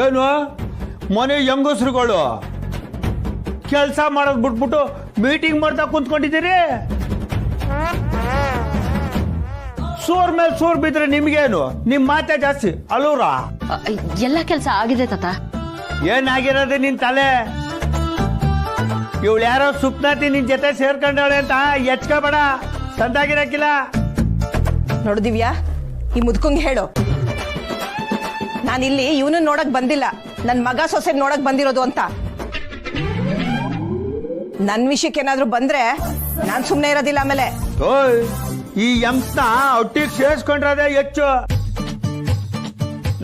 ಏನು ಮನೆ ಹೆಂಗಸ್ರುಗಳು ಕೆಲಸ ಮಾಡೋದು ಬಿಟ್ಬಿಟ್ಟು ಮೀಟಿಂಗ್ ಮಾಡ್ತಾ ಕುಂತ್ಕೊಂಡಿದ್ದೀರಿ? ಸೋರ್ ಮೇಲೆ ಸೋರ್ ಬಿದ್ರೆ ನಿಮ್ಗೇನು? ನಿಮ್ ಮಾತೆ ಜಾಸ್ತಿ ಅಲೂರ. ಎಲ್ಲ ಕೆಲಸ ಆಗಿದೆ ತಾತ. ಏನಾಗಿರೋದು ನಿನ್ ತಲೆ? ಇವಳು ಯಾರೋ ಸುಪ್ನಾತಿ ನಿನ್ ಜೊತೆ ಸೇರ್ಕೊಂಡವಳೆ ಅಂತ ಎಚ್ಕೋಬೇಡ, ತಂದಾಗಿರಕ್ಕಿಲ್ಲ. ನೋಡು ದಿವ್ಯಾ, ಈ ಮುದ್ಕಂಗ್ ಹೇಳು, ನಾನಿಲ್ಲಿ ಇವನು ನೋಡಕ್ ಬಂದಿಲ್ಲ, ನನ್ ಮಗ ಸೊಸೆ ನೋಡಕ್ ಬಂದಿರೋದು ಅಂತ. ನನ್ ವಿಷಯಕ್ಕೆ ಏನಾದ್ರು ಬಂದ್ರೆ ನಾನ್ ಸುಮ್ನೆ ಇರೋದಿಲ್ಲ. ಆಮೇಲೆ ಈ ಯಂಸ್ನ ಒಟ್ಟಿಗೆ ಸೇರ್ಸ್ಕೊಂಡ್ರದೆ ಹೆಚ್ಚು.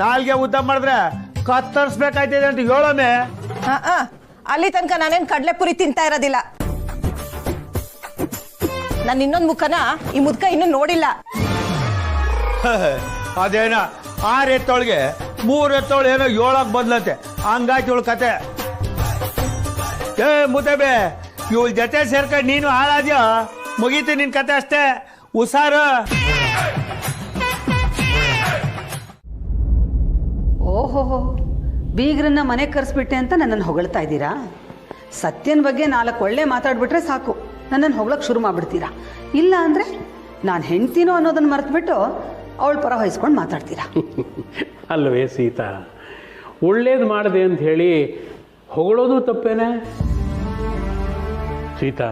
ನಾಲ್ಗೆ ಉದ್ದ ಮಾಡಿದ್ರೆ ಕತ್ತರಿಸ್ಬೇಕಾಯ್ತಿದೆ ಅಂತ ಹೇಳೋಮೆ. ಅಲ್ಲಿ ತನಕ ನಾನೇನ್ ಕಡ್ಲೆಪುರಿ ತಿಂತಾ ಇರೋದಿಲ್ಲ. ನಾನು ಇನ್ನೊಂದ್ ಮುಖನ ಈ ಮುದ್ಕ ಇನ್ನೂ ನೋಡಿಲ್ಲ. ಅದೇನ 6 ಎತ್ತೊಳಗೆ 3 ಎತ್ತೋಳು ಏನೋ 7 ಬದ್ಲಂತೆ, ಹಂಗಾಯ್ತು ಇವಳು ಕತೆ. ಮುದ್ದಬೆ, ಇವಳ ಜೊತೆ ಸೇರ್ಕೊಂಡು ನೀನು ಹಾಳಾದ್ಯೋ, ಮುಗೀತು ನಿನ್ ಕತೆ ಅಷ್ಟೇ. ಹುಷಾರು. ಓಹೋ, ಬೀಗ್ರನ್ನ ಮನೆ ಕರೆಸ್ಬಿಟ್ಟೆ ಅಂತ ನನ್ನನ್ನು ಹೊಗಳ್ತಾ ಇದ್ದೀರಾ? ಸತ್ಯನ ಬಗ್ಗೆ 4 ಒಳ್ಳೆ ಮಾತಾಡ್ಬಿಟ್ರೆ ಸಾಕು, ನನ್ನನ್ನು ಹೊಗಳಕ್ಕೆ ಶುರು ಮಾಡ್ಬಿಡ್ತೀರಾ. ಇಲ್ಲ ಅಂದರೆ ನಾನು ಹೆಂಡ್ತೀನೋ ಅನ್ನೋದನ್ನು ಮರೆತುಬಿಟ್ಟು ಅವಳ ಪರ ವಹಿಸ್ಕೊಂಡು ಮಾತಾಡ್ತೀರಾ. ಅಲ್ವೇ ಸೀತಾ, ಒಳ್ಳೇದು ಮಾಡಿದೆ ಅಂತ ಹೇಳಿ ಹೊಗಳೋದು ತಪ್ಪೇನೆ? ಸೀತಾ,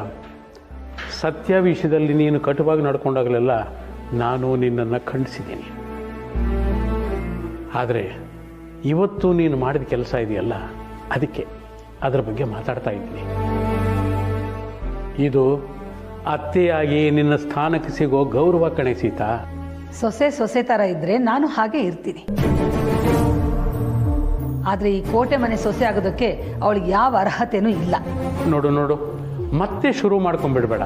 ಸತ್ಯ ವಿಷಯದಲ್ಲಿ ನೀನು ಕಟುವಾಗಿ ನಡ್ಕೊಂಡಾಗಲೆಲ್ಲ ನಾನು ನಿನ್ನನ್ನು ಖಂಡಿಸಿದ್ದೀನಿ. ಆದರೆ ಇವತ್ತು ನೀನು ಮಾಡಿದ ಕೆಲಸ ಇದೆಯಲ್ಲ, ಅದಕ್ಕೆ ಅದರ ಬಗ್ಗೆ ಮಾತಾಡ್ತಾ ಇದ್ದೀನಿ. ಇದು ಅತ್ತೆಯಾಗಿ ನಿನ್ನ ಸ್ಥಾನಕ್ಕೆ ಸಿಗೋ ಗೌರವ ಕಣೆ ಸೀತಾ. ಸೊಸೆ ಥರ ಇದ್ದರೆ ನಾನು ಹಾಗೆ ಇರ್ತೀನಿ. ಆದರೆ ಈ ಕೋಟೆ ಮನೆ ಸೊಸೆ ಆಗೋದಕ್ಕೆ ಅವಳಿಗೆ ಯಾವ ಅರ್ಹತೆನೂ ಇಲ್ಲ. ನೋಡು, ಮತ್ತೆ ಶುರು ಮಾಡ್ಕೊಂಡ್ಬಿಡ್ಬೇಡ.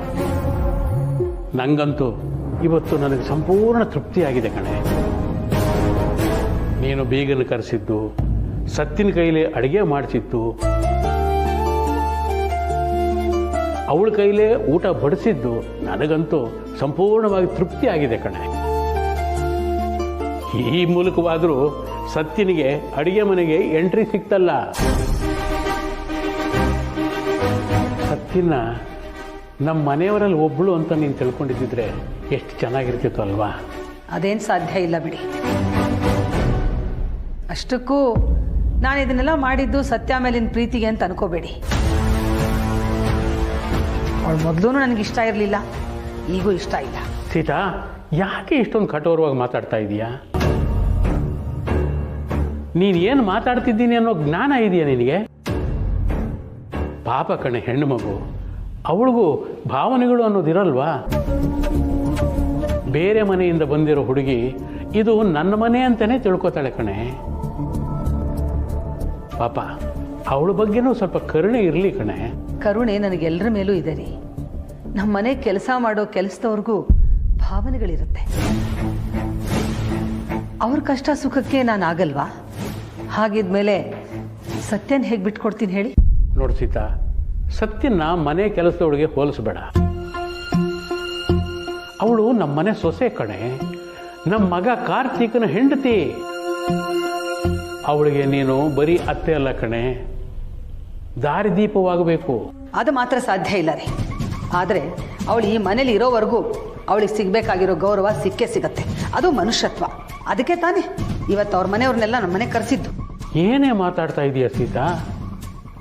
ನಂಗಂತೂ ಇವತ್ತು ನನಗೆ ಸಂಪೂರ್ಣ ತೃಪ್ತಿಯಾಗಿದೆ ಕಣೆ. ನೀನು ಬೀಗನ ಕರೆಸಿದ್ದು, ಸತ್ತಿನ ಕೈಲಿ ಅಡುಗೆ ಮಾಡಿಸಿದ್ದು, ಅವಳ ಕೈಲೇ ಊಟ ಬಡಿಸಿದ್ದು ನನಗಂತೂ ಸಂಪೂರ್ಣವಾಗಿ ತೃಪ್ತಿಯಾಗಿದೆ ಕಣೆ. ಈ ಮೂಲಕವಾದರೂ ಸತ್ತಿನಿಗೆ ಅಡುಗೆ ಮನೆಗೆ ಎಂಟ್ರಿ ಸಿಕ್ತಲ್ಲ. ಸತ್ತಿನ ನಮ್ಮ ಮನೆಯವರಲ್ಲಿ ಒಬ್ಬಳು ಅಂತ ನೀನು ತಿಳ್ಕೊಂಡಿದ್ದಿದ್ರೆ ಎಷ್ಟು ಚೆನ್ನಾಗಿರ್ತಿತ್ತು ಅಲ್ವಾ? ಅದೇನು ಸಾಧ್ಯ ಇಲ್ಲ ಬಿಡಿ. ಅಷ್ಟಕ್ಕೂ ನಾನು ಇದನ್ನೆಲ್ಲ ಮಾಡಿದ್ದು ಸತ್ಯ ಮೇಲಿನ ಪ್ರೀತಿಗೆ ಅಂತ ಅನ್ಕೋಬೇಡಿ. ಅವಳು ಮೊದಲೂ ನನಗಿಷ್ಟ ಇರಲಿಲ್ಲ, ಈಗೂ ಇಷ್ಟ ಇಲ್ಲ. ಸೀತಾ, ಯಾಕೆ ಇಷ್ಟೊಂದು ಕಠೋರವಾಗಿ ಮಾತಾಡ್ತಾ ಇದೀಯಾ? ನೀನು ಏನು ಮಾತಾಡ್ತಿದ್ದೀನಿ ಅನ್ನೋ ಜ್ಞಾನ ಇದೆಯಾ ನಿನಗೆ? ಪಾಪ ಕಣೆ ಹೆಣ್ಣು ಮಗು, ಅವಳಿಗೂ ಭಾವನೆಗಳು ಅನ್ನೋದಿರಲ್ವಾ? ಬೇರೆ ಮನೆಯಿಂದ ಬಂದಿರೋ ಹುಡುಗಿ ಇದು ನನ್ನ ಮನೆ ಅಂತಲೇ ತಿಳ್ಕೊತಾಳೆ ಕಣೆ. ಪಾಪ ಅವಳ ಬಗ್ಗೆನೂ ಸ್ವಲ್ಪ ಕರುಣೆ ಇರಲಿ ಕಣೆ. ಕರುಣೆ ನನಗೆಲ್ಲರ ಮೇಲೂ ಇದೆ ರೀ. ನಮ್ಮ ಮನೆ ಕೆಲಸ ಮಾಡೋ ಕೆಲಸದವ್ರಿಗೂ ಭಾವನೆಗಳಿರುತ್ತೆ. ಅವ್ರ ಕಷ್ಟ ಸುಖಕ್ಕೆ ನಾನು ಆಗಲ್ವಾ? ಹಾಗಿದ್ಮೇಲೆ ಸತ್ಯನ ಹೇಗೆ ಬಿಟ್ಕೊಡ್ತೀನಿ ಹೇಳಿ? ನೋಡು ಸೀತಾ, ಸತ್ಯನ ಮನೆ ಕೆಲಸದೊಳಗೆ ಹೋಲಿಸ್ಬೇಡ. ಅವಳು ನಮ್ಮ ಮನೆ ಸೊಸೆ ಕಣೆ, ನಮ್ಮ ಮಗ ಕಾರ್ತಿಕನ ಹೆಂಡತಿ. ಅವಳಿಗೆ ನೀನು ಬರೀ ಅತ್ತೆ ಅಲ್ಲ ಕಣೆ, ದಾರಿದೀಪವಾಗಬೇಕು. ಅದು ಮಾತ್ರ ಸಾಧ್ಯ ಇಲ್ಲ ರೀ. ಆದರೆ ಅವಳು ಈ ಮನೇಲಿ ಇರೋವರೆಗೂ ಅವಳಿಗೆ ಸಿಗಬೇಕಾಗಿರೋ ಗೌರವ ಸಿಕ್ಕೇ ಸಿಗತ್ತೆ. ಅದು ಮನುಷ್ಯತ್ವ. ಅದಕ್ಕೆ ತಾನೇ ಇವತ್ತು ಅವ್ರ ಮನೆಯವ್ರನ್ನೆಲ್ಲ ನಮ್ಮ ಮನೆ ಕರೆಸಿದ್ದು. ಏನೇ ಮಾತಾಡ್ತಾ ಇದೀಯ ಸೀತಾ?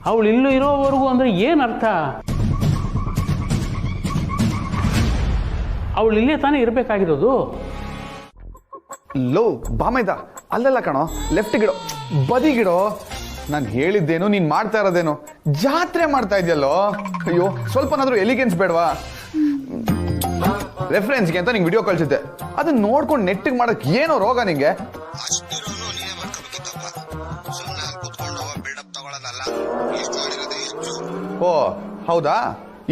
ಅವಳು ಇಲ್ಲೂ ಇರೋವರೆಗೂ ಅಂದ್ರೆ ಏನು ಅರ್ಥ? ಅವಳು ಇಲ್ಲೇ ತಾನೇ ಇರಬೇಕಾಗಿರೋದು. ಲೋ ಬಾಮೈದ, ಅಲ್ಲೆಲ್ಲ ಕಣೋ, ಲೆಫ್ಟ್ ಗಿಡೋ, ಬದಿಗಿಡೋ. ನಾನು ಹೇಳಿದ್ದೇನು, ನೀನ್ ಮಾಡ್ತಾ ಇರೋದೇನು? ಜಾತ್ರೆ ಮಾಡ್ತಾ ಇದೆಯಲ್ಲೋ. ಅಯ್ಯೋ, ಸ್ವಲ್ಪನಾದ್ರೂ ಎಲಿಗೆನ್ಸ್ ಬೇಡವಾ? ರೆಫರೆನ್ಸ್ಗೆ ಅಂತ ನಿಂಗೆ ವಿಡಿಯೋ ಕಳ್ಸಿದ್ದೆ, ಅದನ್ನ ನೋಡ್ಕೊಂಡು ನೆಟ್ಟಿಗೆ ಮಾಡಕ್ ಏನೋ ರೋಗ ನಿಂಗೆ? ಓ ಹೌದಾ,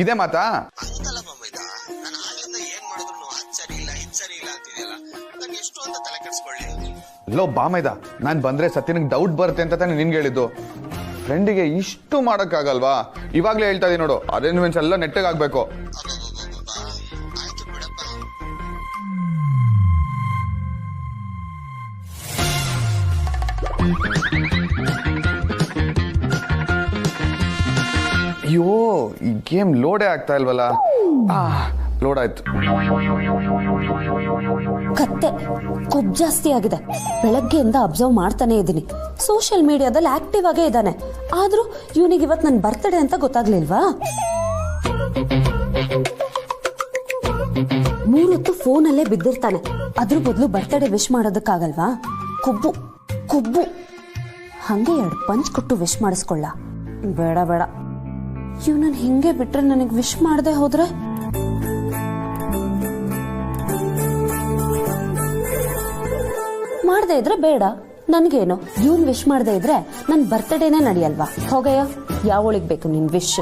ಇದೇ ಮಾತಾ? ಲೋ ಬಾಮೈದ, ನಾನ್ ಬಂದ್ರೆ ಸತ್ಯನಿಗೆ ಡೌಟ್ ಬರುತ್ತೆ ಅಂತ ತಾನೆ ನಿನ್ಗೆ ಹೇಳಿದ್ದು. ಫ್ರೆಂಡಿಗೆ ಇಷ್ಟು ಮಾಡಕ್ಕಾಗಲ್ವಾ? ಇವಾಗ್ಲೇ ಹೇಳ್ತಾ ಇದೀನಿ ನೋಡು, ಅರೇಂಜ್ಮೆಂಟ್ಸ್ ಎಲ್ಲ ನೆಟ್ಟಗಾಗ್ಬೇಕು. ಅಯ್ಯೋ ಈ ಗೇಮ್ ಲೋಡೇ ಆಗ್ತಾ ಇಲ್ವಲ್ಲ. ಲೋಡ್ ಆಯ್ತು. ಕತ್ತೆ ಕೊಬ್ಬು ಜಾಸ್ತಿ ಆಗಿದೆ. ಬೆಳಗ್ಗೆಯಿಂದ ಅಬ್ಸರ್ವ್ ಮಾಡ್ತಾನೆ ಇದ್ದೀನಿ. ಸೋಷಿಯಲ್ ಮೀಡಿಯಾದಲ್ಲಿ ಆಕ್ಟಿವ್ ಆಗೇ ಇದ್ದಾನೆ. ಆದ್ರೂ ಇವನಿಗೆ ಇವತ್ತು ನನ್ನ ಬರ್ತ್ಡೇ ಅಂತ ಗೊತ್ತಾಗ್ಲಿಲ್ವಾ? 3 ಹೊತ್ತು ಫೋನಲ್ಲೇ ಬಿದ್ದಿರ್ತಾನೆ. ಅದ್ರ ಬದಲು ಬರ್ತ್ಡೇ ವಿಶ್ ಮಾಡೋದಕ್ಕಾಗಲ್ವಾ? ಕೊಬ್ಬು ಕೊಬ್ಬು. ಹಂಗೆ 2 ಪಂಚ್ ಕೊಟ್ಟು ವಿಶ್ ಮಾಡಿಸ್ಕೊಳ್ಳ. ಬೇಡ ಬೇಡ, ಇವನನ್ನ ಹಿಂಗೆ ಬಿಟ್ರೆ ನನಗೆ ವಿಶ್ ಮಾಡದೆ ಹೋದ್ರೆ ಮಾಡದೆ ಇದ್ರೆ ಬೇಡ, ನನ್ಗೇನು. ಇವನ್ ವಿಶ್ ಮಾಡದೆ ಇದ್ರೆ ನನ್ ಬರ್ತ್ಡೇನೇ ನಡೆಯಲ್ವಾ? ಹೋಗಯ್ಯ, ಯಾವಳಿಗೆ ಬೇಕು ನಿನ್ ವಿಶ್?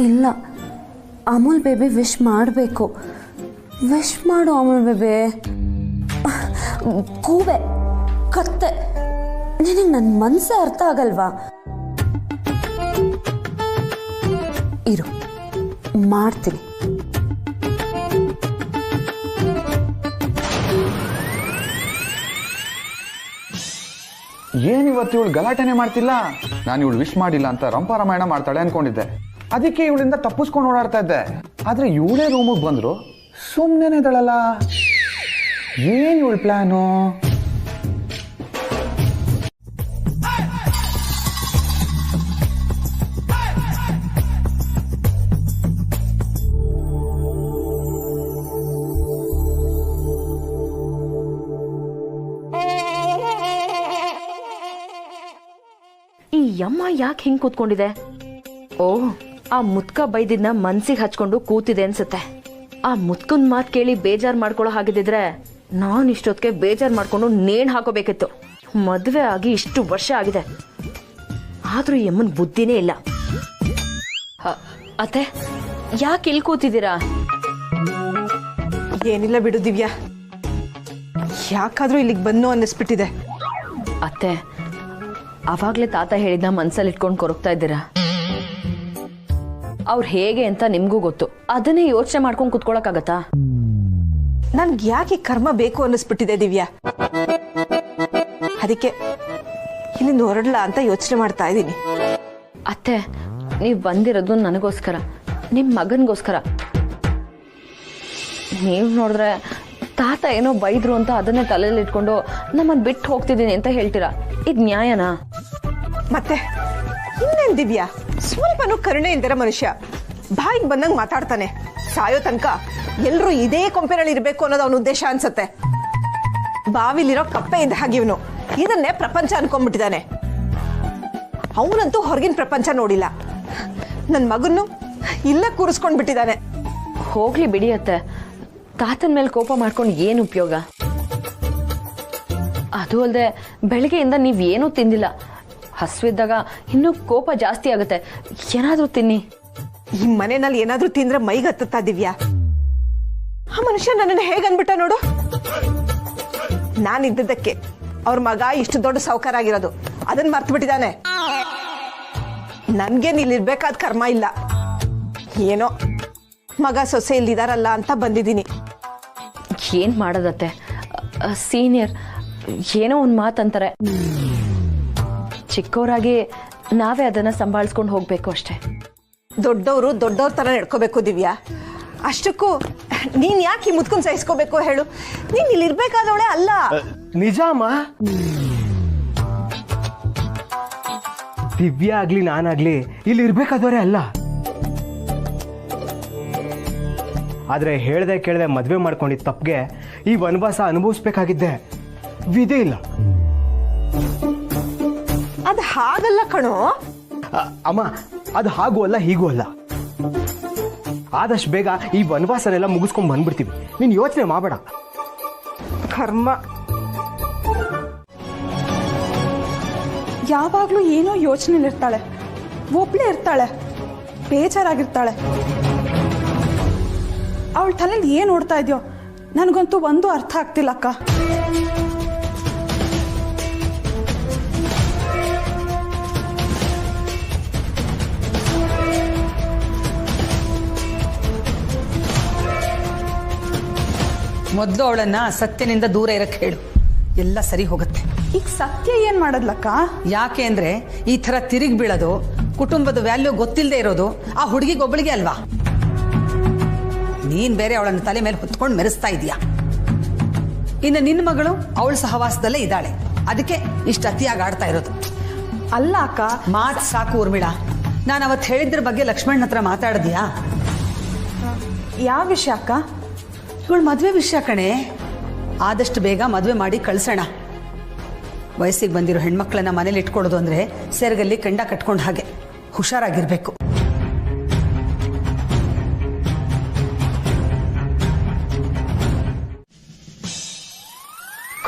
ಇಲ್ಲ, ಅಮೂಲ್ ಬೇಬಿ ವಿಶ್ ಮಾಡಬೇಕು. ವಿಶ್ ಮಾಡು ಅಮೂಲ್ ಬೇಬಿ. ಕೂಬೆ ಕತ್ತೆ, ನಿನಗೆ ನನ್ನ ಮನಸ್ಸೇ ಅರ್ಥ ಆಗಲ್ವಾ? ಇರು, ಮಾಡ್ತೀನಿ. ಏನಿವತ್ತು ಇವಳು ಗಲಾಟೆನೆ ಮಾಡ್ತಿಲ್ಲ. ನಾನು ಇವಳು ವಿಶ್ ಮಾಡಿಲ್ಲ ಅಂತ ರಂಪಾರಾಮಾಯಣ ಮಾಡ್ತಾಳೆ ಅನ್ಕೊಂಡಿದ್ದೆ. ಅದಕ್ಕೆ ಇವಳಿಂದ ತಪ್ಪಿಸ್ಕೊಂಡು ಓಡಾಡ್ತಾ ಇದ್ದೆ. ಆದ್ರೆ ಇವಳೇ ರೂಮಿಗೆ ಬಂದ್ರು, ಸುಮ್ಮನೆ ಇದ್ದಾಳಲ್ಲ. ಏನ್ ಇವಳು ಪ್ಲಾನು? ಈ ಯಮ್ಮ ಯಾಕೆ ಹಿಂಗ್ ಕೂತ್ಕೊಂಡಿದೆ? ಓ, ಆ ಮುತ್ಕ ಬೈದಿದ್ನ ಮನ್ಸಿಗೆ ಹಚ್ಕೊಂಡು ಕೂತಿದೆ ಅನ್ಸುತ್ತೆ. ಆ ಮುತ್ಕನ್ ಮಾತ್ ಕೇಳಿ ಬೇಜಾರ್ ಮಾಡ್ಕೊಳ್ಳೋ ಹಾಗಿದ್ರೆ ನಾನ್ ಇಷ್ಟೊತ್ತಿಗೆ ಬೇಜಾರ್ ಮಾಡ್ಕೊಂಡು ನೇಣ್ ಹಾಕೋಬೇಕಿತ್ತು. ಮದ್ವೆ ಆಗಿ ಇಷ್ಟು ವರ್ಷ ಆಗಿದೆ, ಆದ್ರೂ ಈ ಯಮ್ಮನ್ ಬುದ್ಧಿನೇ ಇಲ್ಲ. ಅತ್ತೆ, ಯಾಕೆ ಇಲ್ಲಿ ಕೂತಿದ್ದೀರಾ? ಏನಿಲ್ಲ ಬಿಡು ದಿವ್ಯಾ, ಯಾಕಾದ್ರೂ ಇಲ್ಲಿಗೆ ಬಂದು ಅನ್ನಿಸ್ಬಿಟ್ಟಿದೆ. ಅತ್ತೆ, ಅವಾಗ್ಲೇ ತಾತ ಹೇಳಿದ್ನ ಮನ್ಸಲ್ಲಿ ಇಟ್ಕೊಂಡು ಕೊರಗ್ತಾ ಇದ್ದೀರಾ? ಅವ್ರು ಹೇಗೆ ಅಂತ ನಿಮ್ಗೂ ಗೊತ್ತು. ಅದನ್ನೇ ಯೋಚನೆ ಮಾಡ್ಕೊಂಡು ಕುತ್ಕೊಳಕ್ಕಾಗತ್ತಾ? ನನ್ಗೆ ಯಾಕೆ ಕರ್ಮ ಬೇಕು ಅನ್ನಿಸ್ಬಿಟ್ಟಿದೆ ದಿವ್ಯಾ. ಅದಕ್ಕೆ ಇಲ್ಲಿಂದ ಹೊರಡ್ಲಾ ಅಂತ ಯೋಚನೆ ಮಾಡ್ತಾ ಇದ್ದೀನಿ. ಅತ್ತೆ, ನೀವ್ ಬಂದಿರೋದು ನನಗೋಸ್ಕರ, ನಿಮ್ ಮಗನ್ಗೋಸ್ಕರ. ನೀವ್ ನೋಡಿದ್ರೆ ತಾತ ಏನೋ ಬೈದ್ರು ಅಂತ ಅದನ್ನೇ ತಲೆಯಲ್ಲಿ ಇಟ್ಕೊಂಡು ನಮ್ಮನ್ ಬಿಟ್ಟು ಹೋಗ್ತಿದ್ದೀನಿ ಅಂತ ಹೇಳ್ತೀರಾ. ಇದ್ ನ್ಯಾಯನಾ? ಮತ್ತೆ ಇನ್ನೇನ್ ದಿವ್ಯಾ, ಸ್ವಲ್ಪನೂ ಕರುಣೆ ಇಲ್ದಿರ ಮನುಷ್ಯ ಬಾಯಿಗೆ ಬಂದಂಗ್ ಮಾತಾಡ್ತಾನೆ. ಸಾಯೋ ತನಕ ಎಲ್ರೂ ಇದೇ ಕೊಂಪೆನಲ್ಲಿ ಇರ್ಬೇಕು ಅನ್ನೋದು ಅವನ ಉದ್ದೇಶ ಅನ್ಸತ್ತೆ. ಬಾವಿಲಿರೋ ಕಪ್ಪೆ ಇದ್ದ ಹಾಗೆ ಇವನು ಇದನ್ನೇ ಪ್ರಪಂಚ ಅನ್ಕೊಂಡ್ಬಿಟ್ಟಿದ್ದಾನೆ. ಅವನಂತೂ ಹೊರಗಿನ ಪ್ರಪಂಚ ನೋಡಿಲ್ಲ. ನನ್ನ ಮಗನ್ನು ಇಲ್ಲ ಕೂರಿಸ್ಕೊಂಡ್ ಬಿಟ್ಟಿದ್ದಾನೆ. ಹೋಗ್ಲಿ ಬಿಡಿ ಅತ್ತೆ, ತಾತನ ಮೇಲೆ ಕೋಪ ಮಾಡ್ಕೊಂಡು ಏನು ಉಪಯೋಗ? ಅದು ಅಲ್ಲದೆ ಬೆಳಗ್ಗೆಯಿಂದ ನೀವೇನೂ ತಿಂದಿಲ್ಲ. ಹಸುವಿದ್ದಾಗ ಇನ್ನೂ ಕೋಪ ಜಾಸ್ತಿ ಆಗುತ್ತೆ. ಏನಾದ್ರೂ ತಿನ್ನಿ. ಈ ಮನೆಯಲ್ಲಿ ಏನಾದ್ರೂ ತಿಂದ್ರೆ ಮೈಗೆ ಹತ್ತುತ್ತಾ ದಿವ್ಯಾ? ಆ ಮನುಷ್ಯ ನನ್ನನ್ನು ಹೇಗನ್ಬಿಟ್ಟ ನೋಡು. ನಾನಿದ್ದಕ್ಕೆ ಅವ್ರ ಮಗ ಇಷ್ಟು ದೊಡ್ಡ ಸಾವುಕಾರ ಆಗಿರೋದು, ಅದನ್ನ ಮರ್ತು ಬಿಟ್ಟಿದ್ದಾನೆ. ನನ್ಗೇನ್ ಇಲ್ಲಿರ್ಬೇಕಾದ ಕರ್ಮ ಇಲ್ಲ. ಏನೋ ಮಗ ಸೊಸೆ ಇಲ್ಲಿದಾರಲ್ಲ ಅಂತ ಬಂದಿದ್ದೀನಿ. ಏನ್ ಮಾಡೋದತ್ತೆ, ಸೀನಿಯರ್ ಏನೋ ಒಂದ್ ಮಾತಂತಾರೆ. ಚಿಕ್ಕವರಾಗಿ ನಾವೇ ಅದನ್ನ ಸಂಭಾಳಿಸ್ಕೊಂಡು ಹೋಗ್ಬೇಕು ಅಷ್ಟೇ. ದೊಡ್ಡವರು ದೊಡ್ಡವ್ರ ತರ ನಡ್ಕೋಬೇಕು ದಿವ್ಯಾ. ಅಷ್ಟಕ್ಕೂ ನೀನ್ ಯಾಕೆ ಈ ಮುತ್ಕೊಂಡ್ ಸಹಿಸ್ಕೋಬೇಕು ಹೇಳು? ನೀನ್ ಇಲ್ಲಿ ಇರ್ಬೇಕಾದವಳೆ ಅಲ್ಲ. ನಿಜಾಮ ದಿವ್ಯಾ ಆಗ್ಲಿ ನಾನಾಗ್ಲಿ ಇಲ್ಲಿ ಇರ್ಬೇಕಾದವರೇ ಅಲ್ಲ. ಆದ್ರೆ ಹೇಳ್ದೆ ಕೇಳ್ದೆ ಮದ್ವೆ ಮಾಡ್ಕೊಂಡಿದ್ದ ತಪ್ಪಿಗೆ ಈ ವನವಾಸ ಅನುಭವಿಸ್ಬೇಕಾಗಿದ್ದೆ. ವಿಧಿ ಇಲ್ಲ. ಅದು ಹಾಗಲ್ಲ ಕಣೋ. ಅಮ್ಮ, ಅದು ಹಾಗೂ ಅಲ್ಲ ಹೀಗೂ ಅಲ್ಲ. ಆದಷ್ಟು ಬೇಗ ಈ ವನವಾಸನೆಲ್ಲ ಮುಗಿಸ್ಕೊಂಡ್ ಬಂದ್ಬಿಡ್ತೀವಿ. ನೀನ್ ಯೋಚನೆ ಮಾಡಬೇಡ. ಕರ್ಮ. ಯಾವಾಗ್ಲೂ ಏನೋ ಯೋಚನೆಲಿರ್ತಾಳೆ, ಒಬ್ಳೇ ಇರ್ತಾಳೆ, ಬೇಜಾರಾಗಿರ್ತಾಳೆ. ಅವಳ ತಲೆಯಲ್ಲಿ ಏನ್ ಓಡ್ತಾ ಇದೆಯೋ ನನಗಂತೂ ಒಂದು ಅರ್ಥ ಆಗ್ತಿಲ್ಲ ಅಕ್ಕ. ಮೊದಲು ಅವಳನ್ನ ಸತ್ಯನಿಂದ ದೂರ ಇರಕ್ಕೆ ಹೇಳು, ಎಲ್ಲ ಸರಿ ಹೋಗುತ್ತೆ. ಈಗ ಸತ್ಯ ಏನ್ ಮಾಡದ್ಲಕ್ಕ? ಯಾಕೆ ಅಂದ್ರೆ ಈ ತರ ತಿರುಗಿ ಬೀಳೋದು, ಕುಟುಂಬದ ವ್ಯಾಲ್ಯೂ ಗೊತ್ತಿಲ್ಲದೆ ಇರೋದು ಆ ಹುಡುಗಿಗೊಬ್ಬಳಿಗೆ ಅಲ್ವಾ? ನೀನ್ ಬೇರೆ ಅವಳನ್ನ ತಲೆ ಮೇಲೆ ಹೊತ್ಕೊಂಡು ಮೆರೆಸ್ತಾ ಇದೀಯಾ. ಇನ್ನು ನಿನ್ನ ಮಗಳು ಅವಳ ಸಹವಾಸದಲ್ಲೇ ಇದ್ದಾಳೆ, ಅದಕ್ಕೆ ಇಷ್ಟು ಅತಿಯಾಗಿ ಆಡ್ತಾ ಇರೋದು. ಅಲ್ಲ ಅಕ್ಕ, ಮಾತ್ ಸಾಕು ಊರ್ಮಿಳಾ. ನಾನು ಅವತ್ತು ಹೇಳಿದ್ರ ಬಗ್ಗೆ ಲಕ್ಷ್ಮಣನ ಹತ್ರ ಮಾತಾಡಿದ್ಯಾ? ಯಾವ ವಿಷಯ ಅಕ್ಕ? ಇವಳು ಮದುವೆ ವಿಷಯ ಕಣೆ. ಆದಷ್ಟು ಬೇಗ ಮದುವೆ ಮಾಡಿ ಕಳ್ಸೋಣ. ವಯಸ್ಸಿಗೆ ಬಂದಿರೋ ಹೆಣ್ಮಕ್ಳನ್ನ ಮನೇಲಿ ಇಟ್ಕೊಳ್ಳೋದು ಅಂದ್ರೆ ಸೆರಗಲ್ಲಿ ಕೆಂಡ ಕಟ್ಕೊಂಡ ಹಾಗೆ, ಹುಷಾರಾಗಿರ್ಬೇಕು.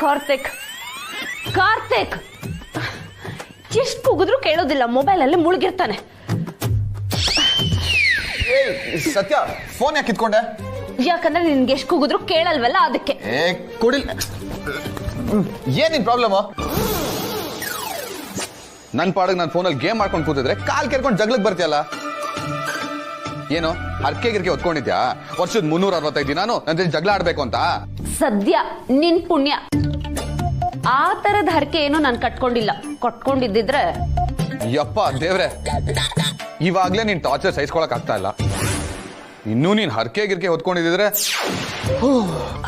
ಕಾರ್ತಿಕ್, ಕಾರ್ತಿಕ್ ಎಷ್ಟು ಕೂಗಿದ್ರು ಕೇಳೋದಿಲ್ಲ, ಮೊಬೈಲಲ್ಲಿ ಮುಳುಗಿರ್ತಾನೆ. ಸತ್ಯ, ಫೋನ್ ಯಾಕೆ ಕಿತ್ಕೊಂಡೆ? ಯಾಕಂದ್ರೆ ನಿನ್ಗೆ ಎಷ್ಟು ಕೂಗಿದ್ರು ಕೇಳಲ್ವಲ್ಲ, ಅದಕ್ಕೆ. ಕೊಡಿಲ್. ಏನ್ ನಿನ್ ಪ್ರಾಬ್ಲಮ್? ನನ್ ಪಾಡಿಗೆ ನಾನು ಫೋನಲ್ಲಿ ಗೇಮ್ ಮಾಡ್ಕೊಂಡು ಕೂತಿದ್ರೆ ಕಾಲ್ ಕೆರ್ಕೊಂಡು ಜಗ್ಲಕ್ ಬರ್ತೀಯಲ್ಲ. ಏನು ಹರ್ಕೆ ಗಿರ್ಕೆ ಹೊತ್ಕೊಂಡಿದ್ಯಾ? ವರ್ಷದ 365 ದಿನಾನು ನನ್ನ ಜೊತೆ ಜಗಳ ಆಡ್ಬೇಕು ಅಂತ? ಸದ್ಯ ನಿನ್ ಪುಣ್ಯ, ಆ ತರದ ಹರಕೆ ಏನು ನಾನು ಕಟ್ಕೊಂಡಿಲ್ಲ. ಕಟ್ಕೊಂಡಿದ್ದಿದ್ರೆ ಯಪ್ಪ ದೇವ್ರೆ, ಇವಾಗ್ಲೇ ನೀನ್ ಟಾರ್ಚರ್ ಸಹಿಸ್ಕೊಳಕ್ ಆಗ್ತಾ ಇಲ್ಲ, ಇನ್ನೂ ನೀನ್ ಹರ್ಕೆ ಗಿರ್ಕೆ ಹೊತ್ಕೊಂಡಿದ್ರೆ.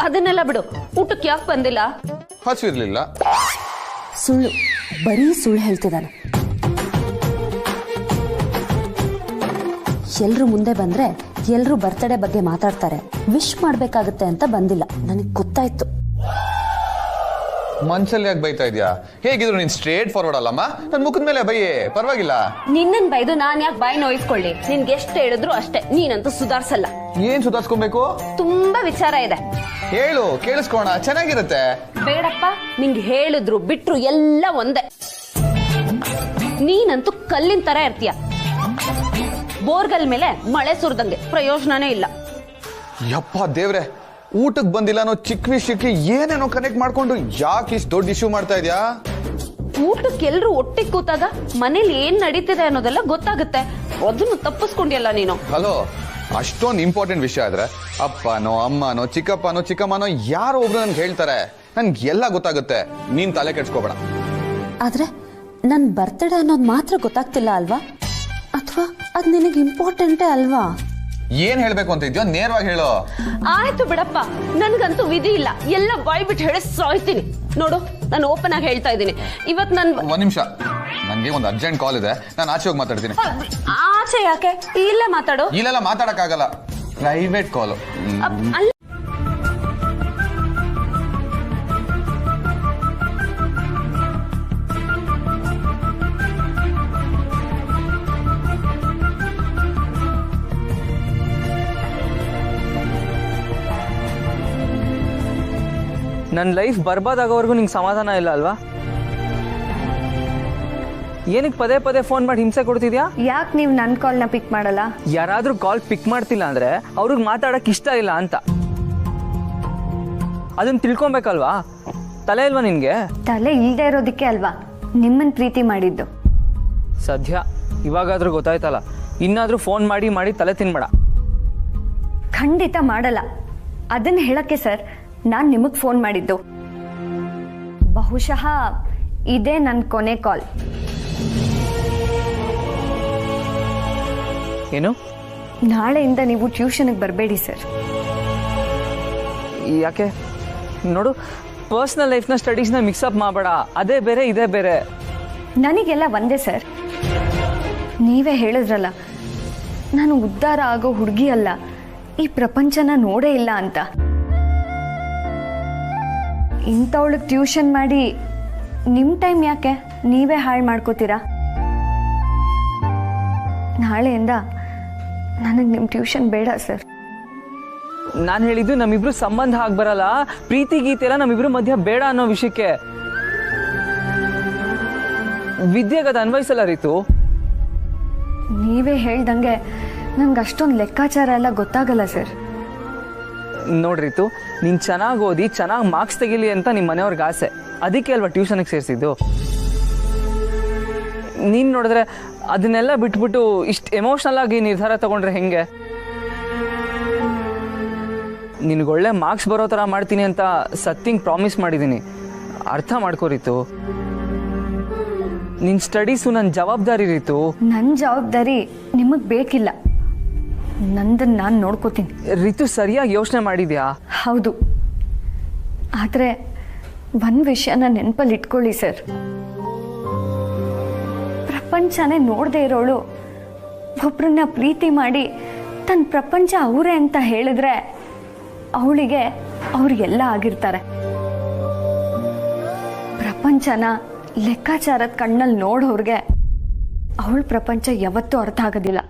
ಅದನ್ನೆಲ್ಲ ಬಿಡು, ಊಟಕ್ಕೆ ಯಾಕೆ ಬಂದಿಲ್ಲ? ಹಸಿರ್ಲಿಲ್ಲ. ಸುಳ್ಳು, ಬರೀ ಸುಳ್ಳು ಹೇಳ್ತಿದ್ದಾನೆ. ಎಲ್ರು ಮುಂದೆ ಬಂದ್ರೆ ಎಲ್ರು ಬರ್ತ್ಡೇ ಬಗ್ಗೆ ಮಾತಾಡ್ತಾರೆ, ವಿಶ್ ಮಾಡ್ಬೇಕಾಗತ್ತೆ ಅಂತ ಬಂದಿಲ್ಲ. ನನಗೆ ಗೊತ್ತಾಯ್ತು. ಮನ್ಸಲ್ಲಿ ಯಾಕೆ ಬೈತಾ ಇದ್ಯಾ? ಹೇಗಿದ್ರು ನೀನ್ ಸ್ಟ್ರೇಟ್ ಫಾರ್ವರ್ಡ್ ಅಲ್ಲಮ್ಮ, ನನ್ ಮುಖದ ಮೇಲೆ ಬೈಯೇ, ಪರವಾಗಿಲ್ಲ. ನಿನ್ನನ್ ಬೈದು ನಾನ್ ಯಾಕೆ ಬಾಯಿ ನೋಯಿಸ್ಕೊಳ್ಳಿ? ನಿನ್ಗೆ ಎಷ್ಟು ಹೇಳಿದ್ರು ಅಷ್ಟೇ, ನೀನಂತೂ ಸುಧಾರ್ಸಲ್ಲ. ಏನ್ ಸುಧಾರ್ಸ್ಕೊಬೇಕು? ತುಂಬಾ ವಿಚಾರ ಇದೆ, ಹೇಳು, ಕೇಳಿಸ್ಕೋಣ, ಚೆನ್ನಾಗಿರುತ್ತೆ. ಬೇಡಪ್ಪ, ನಿಂಗೆ ಹೇಳಿದ್ರು ಬಿಟ್ರು ಎಲ್ಲ ಒಂದೇ. ನೀನಂತೂ ಕಲ್ಲಿನ ತರ ಇರ್ತೀಯ, ಬೋರ್ಗಲ್ ಮೇಲೆ ಮಳೆ ಸುರಿದಂಗೆ, ಪ್ರಯೋಜನನೇ ಇಲ್ಲ. ಯಪ್ಪ ದೇವ್ರೆ, ಊಟಕ್ಕೆ ಬಂದಿಲ್ಲ ಅನ್ನೋ ಚಿಕ್ಕ ವಿಷಯಕ್ಕೆ ಏನೇನೋ ಕನೆಕ್ಟ್ ಮಾಡ್ಕೊಂಡು ಯಾಕೆ ಇಷ್ಟು ದೊಡ್ಡ ಇಶ್ಯೂ ಮಾಡ್ತಾ ಇದ್ಯಾ? ಊಟಕ್ಕೆ ಎಲ್ರು ಒಟ್ಟಿಗೆ ಕೂತಾಗ ಮನೇಲಿ ಏನ್ ನಡೀತಿದೆ ಅನ್ನೋದೆಲ್ಲ ಗೊತ್ತಾಗುತ್ತೆ, ಅದನ್ನು ತಪ್ಪಿಸ್ಕೊಂಡಿಯಲ್ಲ ನೀನು. ಹಲೋ, ಅಷ್ಟೊಂದು ಇಂಪಾರ್ಟೆಂಟ್ ವಿಷಯ ಆದ್ರೆ ಅಪ್ಪನೋ ಅಮ್ಮನೋ ಚಿಕ್ಕಪ್ಪನೋ ಚಿಕ್ಕಮ್ಮನೋ ಯಾರೋ ಒಬ್ರು ನನ್ಗೆ ಹೇಳ್ತಾರೆ, ನನ್ಗೆ ಎಲ್ಲ ಗೊತ್ತಾಗುತ್ತೆ. ನೀನ್ ತಲೆ ಕೆಡ್ಸ್ಕೋಬೇಡ. ಆದ್ರೆ ನನ್ ಬರ್ತ್ಡೇ ಅನ್ನೋದು ಮಾತ್ರ ಗೊತ್ತಾಗ್ತಿಲ್ಲ ಅಲ್ವಾ? ಅಥವಾ ಅದ್ ನಿನಗೆ ಇಂಪಾರ್ಟೆಂಟೇ ಅಲ್ವಾ? ಏನ್ ಹೇಳ್ಬೇಕು ಅಂತ ಇದೆಯೋ ನೇರವಾಗಿ ಹೇಳು. ಆಯ್ತು ಬಿಡಪ್ಪ, ನನ್ಗಂತೂ ವಿಧಿ ಇಲ್ಲ, ಎಲ್ಲ ಬಾಯ್ ಬಿಟ್ಟು ಹೇಳಿ ಸಾಯ್ತೀನಿ. ನೋಡು, ನಾನು ಓಪನ್ ಆಗಿ ಹೇಳ್ತಾ ಇದ್ದೀನಿ, ಇವತ್ತು ಒಂದ್ ನಿಮಿಷ, ನಂಗೆ ಒಂದು ಅರ್ಜೆಂಟ್ ಕಾಲ್ ಇದೆ, ನಾನು ಆಚೆ ಹೋಗಿ ಮಾತಾಡ್ತೀನಿ. ಆಚೆ ಯಾಕೆ? ಇಲ್ಲೇ ಮಾತಾಡು. ಇಲ್ಲೆಲ್ಲ ಮಾತಾಡಕ್ ಆಗಲ್ಲ, ಪ್ರೈವೇಟ್ ಕಾಲು. ನನ್ನ ಲೈಫ್ ಬರ್ಬಾದಾಗೋವರೆಗೂ ನಿಂಗೆ ಸಮಾಧಾನ ಇಲ್ಲ ಅಲ್ವಾ? ಏನಕ್ಕೆ ಪದೇ ಪದೇ ಫೋನ್ ಮಾಡಿ ಹಿಂಸೆ ಕೊಡ್ತಿದ್ಯಾ? ಯಾಕೆ ನೀವು ನನ್ನ ಕಾಲ್ನ ಪಿಕ್ ಮಾಡಲ್ಲ? ಯಾರಾದ್ರೂ ಕಾಲ್ ಪಿಕ್ ಮಾಡ್ತಿಲ್ಲ ಅಂದ್ರೆ ಅವ್ರಿಗೆ ಮಾತಾಡಕ್ ಇಷ್ಟ ಇಲ್ಲ ಅಂತ, ಅದನ್ನ ತಿಳ್ಕೊಬೇಕಲ್ವಾ? ತಲೆ ಇಲ್ವಾ ನಿನ್ಗೆ? ತಲೆ ಇಲ್ಲದೆ ಇರೋದಕ್ಕೆ ಅಲ್ವಾ ನಿಮ್ಮನ್ನ ಪ್ರೀತಿ ಮಾಡಿದ್ದು. ಸದ್ಯ ಇವಾಗಾದ್ರೂ ಗೊತ್ತಾಯ್ತಲ್ಲ, ಇನ್ನಾದ್ರೂ ಫೋನ್ ಮಾಡಿ ಮಾಡಿ ತಲೆ ತಿನ್ಬೇಡ. ಖಂಡಿತ ಮಾಡಲ್ಲ. ಅದನ್ನ ಹೇಳಕ್ಕೆ ಸರ್ ನಾನು ನಿಮಗೆ ಫೋನ್ ಮಾಡಿದ್ದು. ಬಹುಶಃ ಇದೇ ನನ್ನ ಕೊನೆ ಕಾಲ್. ಏನು? ನಾಳೆಯಿಂದ ನೀವು ಟ್ಯೂಷನ್ಗೆ ಬರಬೇಡಿ ಸರ್. ಯಾಕೆ? ನೋಡು, ಪರ್ಸನಲ್ ಲೈಫ್ನ ಸ್ಟಡೀಸ್ನ ಮಿಕ್ಸಪ್ ಮಾಡಬೇಡ, ಅದೇ ಬೇರೆ ಇದೇ ಬೇರೆ. ನನಗೆಲ್ಲ ಒಂದೇ ಸರ್. ನೀವೇ ಹೇಳಿದ್ರಲ್ಲ, ನಾನು ಉದ್ಧಾರ ಆಗೋ ಹುಡುಗಿ ಅಲ್ಲ, ಈ ಪ್ರಪಂಚನ ನೋಡೇ ಇಲ್ಲ ಅಂತ. ಇಂಥವಳಿಗೆ ಟ್ಯೂಷನ್ ಮಾಡಿ ನಿಮ್ಮ ಟೈಮ್ ಯಾಕೆ ನೀವೇ ಹಾಳು ಮಾಡ್ಕೋತೀರಾ? ನಾಳೆಯಿಂದ ನನಗೆ ನಿಮ್ಮ ಟ್ಯೂಷನ್ ಬೇಡ ಸರ್. ನಾನು ಹೇಳಿದ್ದು ನಮ್ಮಿಬ್ರು ಸಂಬಂಧ ಆಗ್ಬರಲ್ಲ, ಪ್ರೀತಿ ಗೀತೆ ಎಲ್ಲ ನಮ್ಮಿಬ್ರು ಮಧ್ಯ ಬೇಡ ಅನ್ನೋ ವಿಷಯಕ್ಕೆ. ವಿದ್ಯೆಗೆ ಅದು ಅನ್ವಯಿಸಲ್ಲ ರೀತು. ನೀವೇ ಹೇಳ್ದಂಗೆ ನಂಗೆ ಅಷ್ಟೊಂದು ಲೆಕ್ಕಾಚಾರ ಎಲ್ಲ ಗೊತ್ತಾಗಲ್ಲ ಸರ್. ನೋಡ್ರಿತು, ನೀನು ಚೆನ್ನಾಗಿ ಓದಿ ಚೆನ್ನಾಗಿ ಮಾರ್ಕ್ಸ್ ತೆಗಿಲಿ ಅಂತ ನಿಮ್ಮ ಮನೆಯವ್ರಿಗೆ ಆಸೆ, ಅದಕ್ಕೆ ಅಲ್ವಾ ಟ್ಯೂಷನ್ಗೆ ಸೇರಿಸಿದ್ದು. ನೀನು ನೋಡಿದ್ರೆ ಅದನ್ನೆಲ್ಲ ಬಿಟ್ಬಿಟ್ಟು ಇಷ್ಟು ಎಮೋಷ್ನಲ್ ಆಗಿ ನಿರ್ಧಾರ ತಗೊಂಡ್ರೆ ಹೆಂಗೆ? ನಿನಗೊಳ್ಳೆ ಮಾರ್ಕ್ಸ್ ಬರೋ ಥರ ಮಾಡ್ತೀನಿ ಅಂತ ಸತ್ತಿಂಗ್ ಪ್ರಾಮಿಸ್ ಮಾಡಿದ್ದೀನಿ. ಅರ್ಥ ಮಾಡ್ಕೋ ರಿತು. ನಿನ್ನ ಸ್ಟಡೀಸು ನನ್ನ ಜವಾಬ್ದಾರಿ ರಿತು. ನನ್ನ ಜವಾಬ್ದಾರಿ ನಿಮಗೆ ಬೇಕಿಲ್ಲ, ನಂದನ್ನು ನಾನು ನೋಡ್ಕೋತೀನಿ. ರಿತು ಸರಿಯಾಗಿ ಯೋಚನೆ ಮಾಡಿದ್ಯಾ? ಹೌದು, ಆದರೆ ಒಂದು ವಿಷಯನ ನೆನಪಲ್ಲಿ ಇಟ್ಕೊಳ್ಳಿ ಸರ್. ಪ್ರಪಂಚನೇ ನೋಡದೆ ಇರೋಳು ಒಬ್ಬರನ್ನ ಪ್ರೀತಿ ಮಾಡಿ ತನ್ನ ಪ್ರಪಂಚ ಅವರೇ ಅಂತ ಹೇಳಿದ್ರೆ ಅವಳಿಗೆ ಅವ್ರಿಗೆಲ್ಲ ಆಗಿರ್ತಾರೆ. ಪ್ರಪಂಚನ ಲೆಕ್ಕಾಚಾರದ ಕಣ್ಣಲ್ಲಿ ನೋಡೋರ್ಗೆ ಅವಳ ಪ್ರಪಂಚ ಯಾವತ್ತೂ ಅರ್ಥ ಆಗೋದಿಲ್ಲ.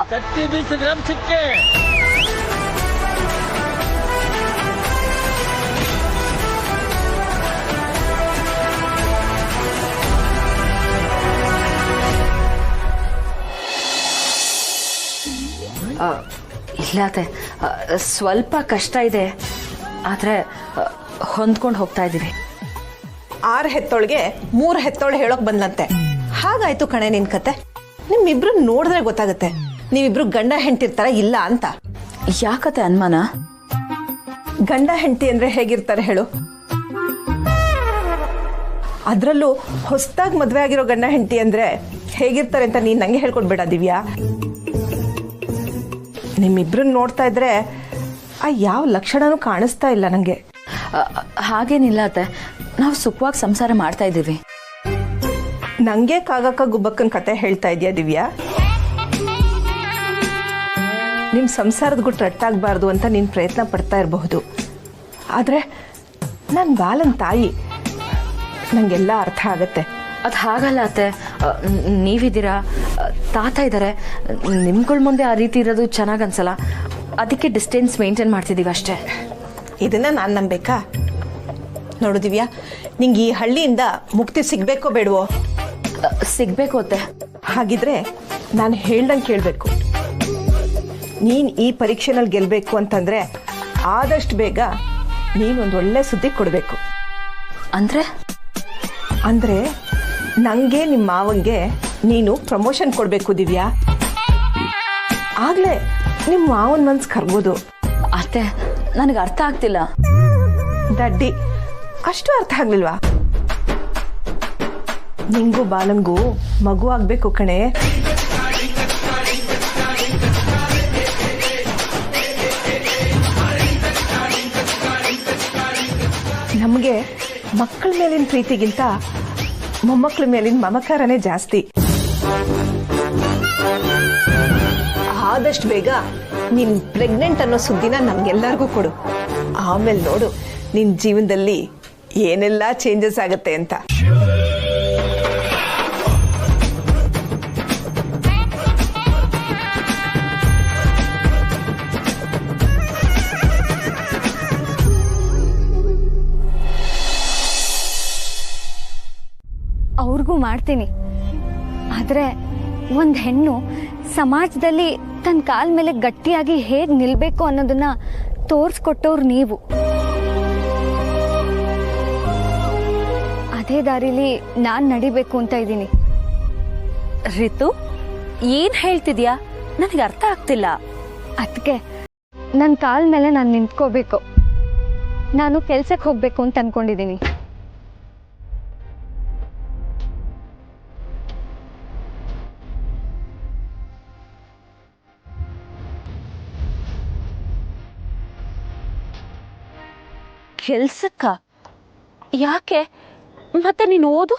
ಕತ್ತಿ ಬೀಸಿದ್ರೆ ಸಿಕ್ಕೆ. ಇಲ್ಲತೆ ಸ್ವಲ್ಪ ಕಷ್ಟ ಇದೆ, ಆದ್ರೆ ಹೊಂದ್ಕೊಂಡು ಹೋಗ್ತಾ ಇದ್ದೀವಿ. 6 ಹೆತ್ತೋಳಿಗೆ 3 ಹೆತ್ತೋಳು ಹೇಳೋಕ್ ಬಂದ್ಲಂತೆ. ಹಾಗಾಯ್ತು ಕಣೆ ನಿನ್ ಕತೆ. ನಿಮ್ಮಿಬ್ರು ನೋಡಿದ್ರೆ ಗೊತ್ತಾಗುತ್ತೆ ನೀವಿಬ್ರು ಗಂಡ ಹೆಂಡ್ತಿರ್ತಾರ ಇಲ್ಲ ಅಂತ. ಯಾಕತೆ ಅನುಮಾನ? ಗಂಡ ಹೆಂಡತಿ ಅಂದ್ರೆ ಹೇಗಿರ್ತಾರೆ ಹೇಳು? ಅದ್ರಲ್ಲೂ ಹೊಸದಾಗಿ ಮದ್ವೆ ಆಗಿರೋ ಗಂಡ ಹೆಂಡತಿ ಅಂದ್ರೆ ಹೇಗಿರ್ತಾರೆ ಅಂತ ನೀನ್ ನಂಗೆ ಹೇಳ್ಕೊಡ್ಬೇಡ ದಿವ್ಯಾ. ನಿಮ್ಮಿಬ್ರನ್ನ ನೋಡ್ತಾ ಇದ್ರೆ ಆ ಯಾವ ಲಕ್ಷಣನೂ ಕಾಣಿಸ್ತಾ ಇಲ್ಲ ನಂಗೆ. ಹಾಗೇನಿಲ್ಲ ಅತ್ತೆ, ನಾವು ಸುಖವಾಗಿ ಸಂಸಾರ ಮಾಡ್ತಾ ಇದ್ದೀವಿ. ನಂಗೆ ಕಾಗಕ್ಕ ಗುಬ್ಬಕ್ಕನ ಕತೆ ಹೇಳ್ತಾ ಇದೆಯಾ ದಿವ್ಯಾ? ನಿಮ್ ಸಂಸಾರದ ಗುಟ್ಟು ರಟ್ಟಾಗಬಾರ್ದು ಅಂತ ನೀನ್ ಪ್ರಯತ್ನ ಪಡ್ತಾ ಇರಬಹುದು, ಆದ್ರೆ ನಾನು ಬಾಲನ್ ತಾಯಿ, ನಂಗೆಲ್ಲ ಅರ್ಥ ಆಗತ್ತೆ. ಅದು ಹಾಗಲ್ಲ ಅತ್ತೆ, ನೀವಿದ್ದೀರಾ, ತಾತ ಇದ್ದಾರೆ, ನಿಮ್ಗಳ ಮುಂದೆ ಆ ರೀತಿ ಇರೋದು ಚೆನ್ನಾಗಿ ಅನ್ಸಲ್ಲ. ಅದಕ್ಕೆ ಡಿಸ್ಟೆನ್ಸ್ ಮೇಂಟೈನ್ ಮಾಡ್ತಿದ್ದೀವಿ ಅಷ್ಟೇ. ಇದನ್ನ ನಾನು ನಂಬೇಕಾ? ನೋಡು ದಿವ್ಯಾ, ನಿಂಗೆ ಈ ಹಳ್ಳಿಯಿಂದ ಮುಕ್ತಿ ಸಿಗ್ಬೇಕೋ ಬೇಡವೋ? ಸಿಗ್ಬೇಕು ಅತ್ತೆ. ಹಾಗಿದ್ರೆ ನಾನು ಹೇಳ್ದಂಗೆ ಕೇಳಬೇಕು. ನೀನು ಈ ಪರೀಕ್ಷೆನಲ್ಲಿ ಗೆಲ್ಲಬೇಕು ಅಂತಂದ್ರೆ ಆದಷ್ಟು ಬೇಗ ನೀನೊಂದು ಒಳ್ಳೆ ಸುದ್ದಿ ಕೊಡಬೇಕು. ಅಂದ್ರೆ ನನಗೆ ನಿಮ್ಮ ಮಾವಂಗೆ ನೀನು ಪ್ರಮೋಷನ್ ಕೊಡಬೇಕು ದಿವ್ಯಾ. ಆಗ್ಲೇ ನಿಮ್ಮ ಮಾವನ ಮನ್ಸು ಕರ್ಬೋದು. ಅತ್ತೆ, ನನಗೆ ಅರ್ಥ ಆಗ್ತಿಲ್ಲ. ದಡ್ಡಿ, ಅಷ್ಟು ಅರ್ಥ ಆಗ್ಲಿಲ್ವಾ? ನಿಂಗೂ ಬಾಲಂಗೂ ಮಗು ಆಗ್ಬೇಕು ಕಣೆ. ನಮಗೆ ಮಕ್ಕಳ ಮೇಲಿನ ಪ್ರೀತಿಗಿಂತ ಮೊಮ್ಮಕ್ಕಳ ಮೇಲಿನ ಮಮಕಾರನೇ ಜಾಸ್ತಿ. ಆದಷ್ಟು ಬೇಗ ನೀನ್ ಪ್ರೆಗ್ನೆಂಟ್ ಅನ್ನೋ ಸುದ್ದಿನ ನಮ್ಗೆಲ್ಲರಿಗೂ ಕೊಡು. ಆಮೇಲೆ ನೋಡು ನಿನ್ ಜೀವನದಲ್ಲಿ ಏನೆಲ್ಲ ಚೇಂಜಸ್ ಆಗತ್ತೆ ಅಂತ. ಅವ್ರಿಗೂ ಮಾಡ್ತೀನಿ. ಆದರೆ ಒಂದು ಹೆಣ್ಣು ಸಮಾಜದಲ್ಲಿ ತನ್ನ ಕಾಲ ಮೇಲೆ ಗಟ್ಟಿಯಾಗಿ ಹೇಗೆ ನಿಲ್ಬೇಕು ಅನ್ನೋದನ್ನ ತೋರಿಸ್ಕೊಟ್ಟವ್ರು ನೀವು. ಅದೇ ದಾರಿಲಿ ನಾನು ನಡಿಬೇಕು ಅಂತ ಇದ್ದೀನಿ. ರಿತು, ಏನ್ ಹೇಳ್ತಿದ್ಯಾ? ನನಗೆ ಅರ್ಥ ಆಗ್ತಿಲ್ಲ. ಅದಕ್ಕೆ ನನ್ನ ಕಾಲ ಮೇಲೆ ನಾನು ನಿಂತ್ಕೋಬೇಕು. ನಾನು ಕೆಲ್ಸಕ್ಕೆ ಹೋಗ್ಬೇಕು ಅಂತ ಅನ್ಕೊಂಡಿದ್ದೀನಿ. ಕೆಲ್ಸಕ್ಕ? ಯಾಕೆ? ಮತ್ತೆ ನೀನು ಓದು?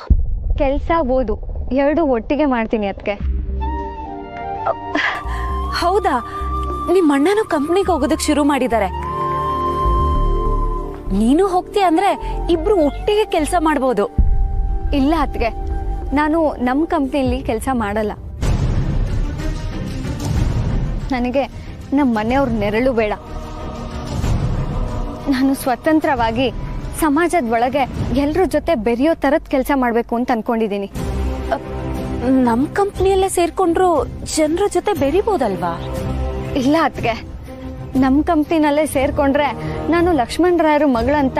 ಕೆಲಸ ಓದು ಎರಡು ಒಟ್ಟಿಗೆ ಮಾಡ್ತೀನಿ. ಅದಕ್ಕೆ ಹೌದಾ? ನಿಮ್ಮ ಅಣ್ಣನೂ ಕಂಪ್ನಿಗೆ ಹೋಗೋದಕ್ಕೆ ಶುರು ಮಾಡಿದ್ದಾರೆ. ನೀನು ಹೋಗ್ತೀಯ ಅಂದ್ರೆ ಇಬ್ರು ಒಟ್ಟಿಗೆ ಕೆಲಸ ಮಾಡ್ಬೋದು. ಇಲ್ಲ ಅದಕ್ಕೆ, ನಾನು ನಮ್ಮ ಕಂಪ್ನಿಯಲ್ಲಿ ಕೆಲಸ ಮಾಡಲ್ಲ. ನನಗೆ ನಮ್ಮ ಮನೆಯವ್ರ ನೆರಳು ಬೇಡ. ನಾನು ಸ್ವತಂತ್ರವಾಗಿ ಸಮಾಜದ ಒಳಗೆ ಎಲ್ಲರ ಜೊತೆ ಬೆರೆಯೋ ಥರದ ಕೆಲಸ ಮಾಡಬೇಕು ಅಂತ ಅನ್ಕೊಂಡಿದ್ದೀನಿ. ನಮ್ಮ ಕಂಪ್ನಿಯಲ್ಲೇ ಸೇರ್ಕೊಂಡ್ರು ಜನರ ಜೊತೆ ಬೆರಿಬೋದಲ್ವಾ? ಇಲ್ಲ ಅದಕ್ಕೆ, ನಮ್ಮ ಕಂಪ್ನಿನಲ್ಲೇ ಸೇರ್ಕೊಂಡ್ರೆ ನಾನು ಲಕ್ಷ್ಮಣ್ ರಾಯರು ಮಗಳಂತ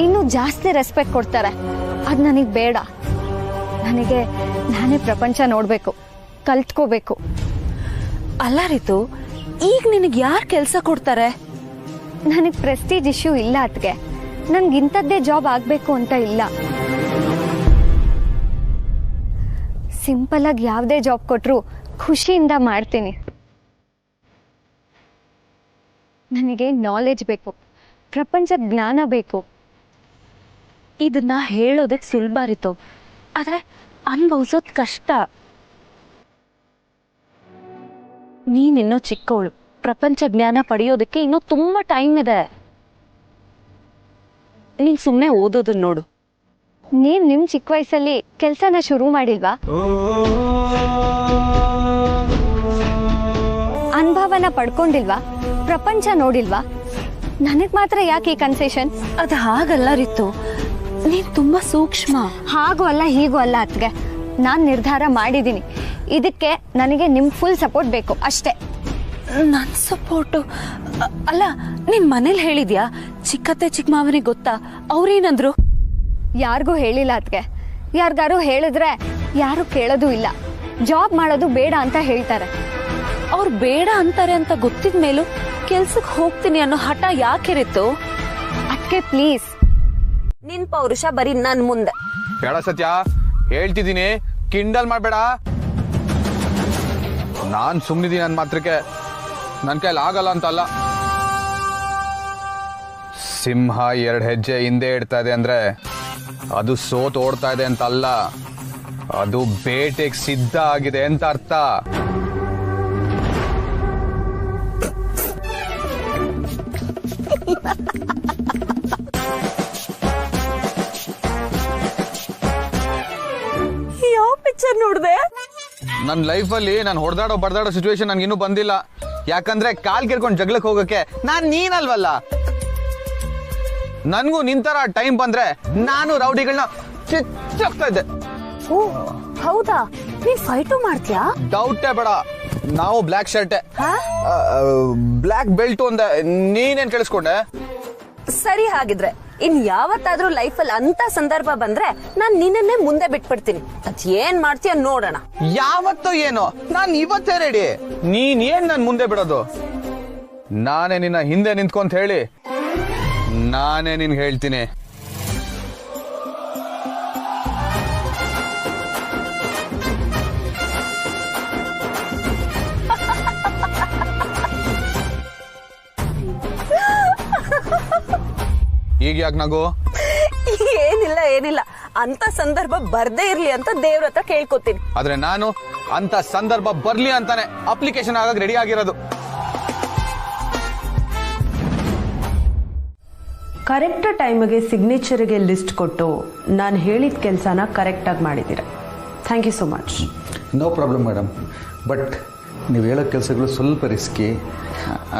ಇನ್ನೂ ಜಾಸ್ತಿ ರೆಸ್ಪೆಕ್ಟ್ ಕೊಡ್ತಾರೆ. ಅದು ನನಗೆ ಬೇಡ. ನನಗೆ ನಾನೇ ಪ್ರಪಂಚ ನೋಡಬೇಕು, ಕಲ್ತ್ಕೋಬೇಕು. ಅಲ್ಲ ರಿತು, ಈಗ ನಿನಗೆ ಯಾರು ಕೆಲಸ ಕೊಡ್ತಾರೆ? ನನಗೆ ಪ್ರೆಸ್ಟೀಜ್ ಇಶ್ಯೂ ಇಲ್ಲ ಅದಕ್ಕೆ. ನನ್ಗೆ ಇಂಥದ್ದೇ ಜಾಬ್ ಆಗಬೇಕು ಅಂತ ಇಲ್ಲ. ಸಿಂಪಲ್ ಆಗಿ ಯಾವುದೇ ಜಾಬ್ ಕೊಟ್ಟರು ಖುಷಿಯಿಂದ ಮಾಡ್ತೀನಿ. ನನಗೆ ನಾಲೆಜ್ ಬೇಕು, ಪ್ರಪಂಚದ ಜ್ಞಾನ ಬೇಕು. ಇದನ್ನ ಹೇಳೋದಕ್ಕೆ ಸುಲಭ ರಿತು, ಆದ್ರೆ ಅನುಭವಿಸೋದು ಕಷ್ಟ. ನೀನಿನ್ನೂ ಚಿಕ್ಕವಳು, ಪ್ರಪಂಚ ಜ್ಞಾನ ಪಡೆಯೋದಕ್ಕೆ ಇನ್ನೂ ತುಂಬಾ ಟೈಮ್ ಇದೆ. ನೀನ್ ಸುಮ್ಮನೆ ಓದೋದನ್ನ ನೋಡು. ನೀವ್ ನಿಮ್ ಚಿಕ್ಕ ವಯಸ್ಸಲ್ಲಿ ಕೆಲ್ಸನ ಶುರು ಮಾಡಿಲ್ವಾ? ಅನುಭವನ ಪಡ್ಕೊಂಡಿಲ್ವಾ? ಪ್ರಪಂಚ ನೋಡಿಲ್ವಾ? ನನಗ್ ಮಾತ್ರ ಯಾಕೆ ಈ ಕನ್ಸೆಷನ್? ಅದು ಹಾಗಲ್ಲ ರಿತು, ನೀನ್ ತುಂಬಾ ಸೂಕ್ಷ್ಮ. ಹಾಗೂ ಅಲ್ಲ ಹೀಗೂ ಅಲ್ಲ ಅತ್ಗೆ, ನಾನ್ ನಿರ್ಧಾರ ಮಾಡಿದ್ದೀನಿ. ಇದಕ್ಕೆ ನನಗೆ ನಿಮ್ ಫುಲ್ ಸಪೋರ್ಟ್ ಬೇಕು ಅಷ್ಟೇ. ನನ್ ಸಪೋರ್ಟು? ಅಲ್ಲ, ನಿನ್ ಮನೇಲಿ ಹೇಳಿದ್ಯಾ? ಚಿಕ್ಕತ್ತೆ ಚಿಕ್ಕ ಮಾವನಿಗೆ ಗೊತ್ತಾ? ಅವ್ರೇನಂದ್ರು? ಯಾರಿಗೂ ಹೇಳಿಲ್ಲ ಅತ್ಗೆ. ಯಾರಿಗಾರು ಹೇಳಿದ್ರೆ ಯಾರು ಕೇಳೋದು ಇಲ್ಲ. ಜಾಬ್ ಮಾಡೋದು ಬೇಡ ಅಂತ ಹೇಳ್ತಾರೆ. ಅವ್ರು ಬೇಡ ಅಂತಾರೆ ಅಂತ ಗೊತ್ತಿದ ಮೇಲೂ ಕೆಲ್ಸಕ್ಕೆ ಹೋಗ್ತೀನಿ ಅನ್ನೋ ಹಠ ಯಾಕೆ ಇತ್ತು? ಅದ್ಕೆ ಪ್ಲೀಸ್. ನಿನ್ ಪೌರುಷ ಬರೀ ನನ್ ಮುಂದೆ ಬೇಡ ಸತ್ಯ, ಹೇಳ್ತಿದ್ದೀನಿ, ಕಿಂಡಲ್ ಮಾಡ್ಬೇಡ. ನಾನ್ ಸುಮ್ನಿದ್ದೀನಿ ನನ್ ಮಾತ್ರಕ್ಕೆ, ನನ್ ಕೈಲಿ ಆಗಲ್ಲ ಅಂತ ಅಲ್ಲ. ಸಿಂಹ 2 ಹೆಜ್ಜೆ ಹಿಂದೆ ಇಡ್ತಾ ಇದೆ ಅಂದ್ರೆ ಅದು ಸೋತ್ ಓಡ್ತಾ ಇದೆ ಅಂತ ಅಲ್ಲ, ಅದು ಬೇಟೆಗೆ ಸಿದ್ಧ ಆಗಿದೆ ಅಂತ ಅರ್ಥ. ನೋಡ್ದೆ? ನನ್ನ ಲೈಫಲ್ಲಿ ನಾನು ಹೊಡೆದಾಡೋ ಬಡ್ದಾಡೋ ಸಿಚುವೇಶನ್ ನನ್ಗಿನ್ನೂ ಬಂದಿಲ್ಲ. ಯಾಕಂದ್ರೆ ಕಾಲ್ ಕೆರ್ಕೊಂಡು ಜಗಳಕ್ಕೆ ಹೋಗಕ್ಕೆ ನಾನ್ ನೀನಲ್ವಲ್ಲ. ನನ್ಗೂ ನಿಂತರ ಟೈಮ್ ಬಂದ್ರೆ ನಾನು ರೌಡಿಗಳನ್ನ ಚಿಚ್ಚಾಗ್ತಾ ಇದ್ದೆ. ಓ ಹೌದಾ? ನೀನ್ ಫೈಟು ಮಾಡ್ತೀಯಾ? ಡೌಟೇ ಬೇಡ, ನಾವು ಬ್ಲ್ಯಾಕ್ ಶರ್ಟೆ ಬ್ಲ್ಯಾಕ್ ಬೆಲ್ಟ್ ಅಂದೆ, ನೀನೇನ್ ಕೇಳಿಸ್ಕೊಂಡೆ? ಸರಿ, ಹಾಗಿದ್ರೆ ಇನ್ ಯಾವತ್ತಾದ್ರೂ ಲೈಫಲ್ಲಿ ಅಂತ ಸಂದರ್ಭ ಬಂದ್ರೆ ನಾನ್ ನಿನ್ನನ್ನೇ ಮುಂದೆ ಬಿಟ್ಬಿಡ್ತೀನಿ. ಅದ್ ಏನ್ ಮಾಡ್ತೀಯ ನೋಡೋಣ. ಯಾವತ್ತೋ ಏನೋ, ನಾನ್ ಇವತ್ತೇ ರೆಡಿ. ನೀನ್ ಏನ್ ನನ್ ಮುಂದೆ ಬಿಡೋದು? ನಾನೇ ನಿನ್ನ ಹಿಂದೆ ನಿಂತ್ಕೊಂತ ಹೇಳಿ ನಾನೇ ನಿನ್ಗೆ ಹೇಳ್ತೀನಿ. ಈಗ ಯಾಕೆ ನಗು? ಏನಿಲ್ಲ ಅಂತ ಸಂದರ್ಭ ಬರ್ದೇ ಇರ್ಲಿ ಅಂತ ದೇವ್ರ ಹತ್ರ ಕೇಳ್ಕೊತೀನಿ. ಆದ್ರೆ ನಾನು ಅಂತ ಸಂದರ್ಭ ಬರ್ಲಿ ಅಂತಾನೆ ಅಪ್ಲಿಕೇಶನ್ ಆಗಕ್ಕೆ ರೆಡಿ ಆಗಿರೋದು. ಕರೆಕ್ಟ್ ಟೈಮಿಗೆ ಸಿಗ್ನೇಚರ್ಗೆ ಲಿಸ್ಟ್ ಕೊಟ್ಟು ನಾನು ಹೇಳಿದ ಕೆಲಸನ ಕರೆಕ್ಟಾಗಿ ಮಾಡಿದ್ದೀರಾ. Thank you so much. No problem madam, but ನೀವು ಹೇಳೋ ಕೆಲಸಗಳು ಸ್ವಲ್ಪ ರಿಸ್ಕಿ,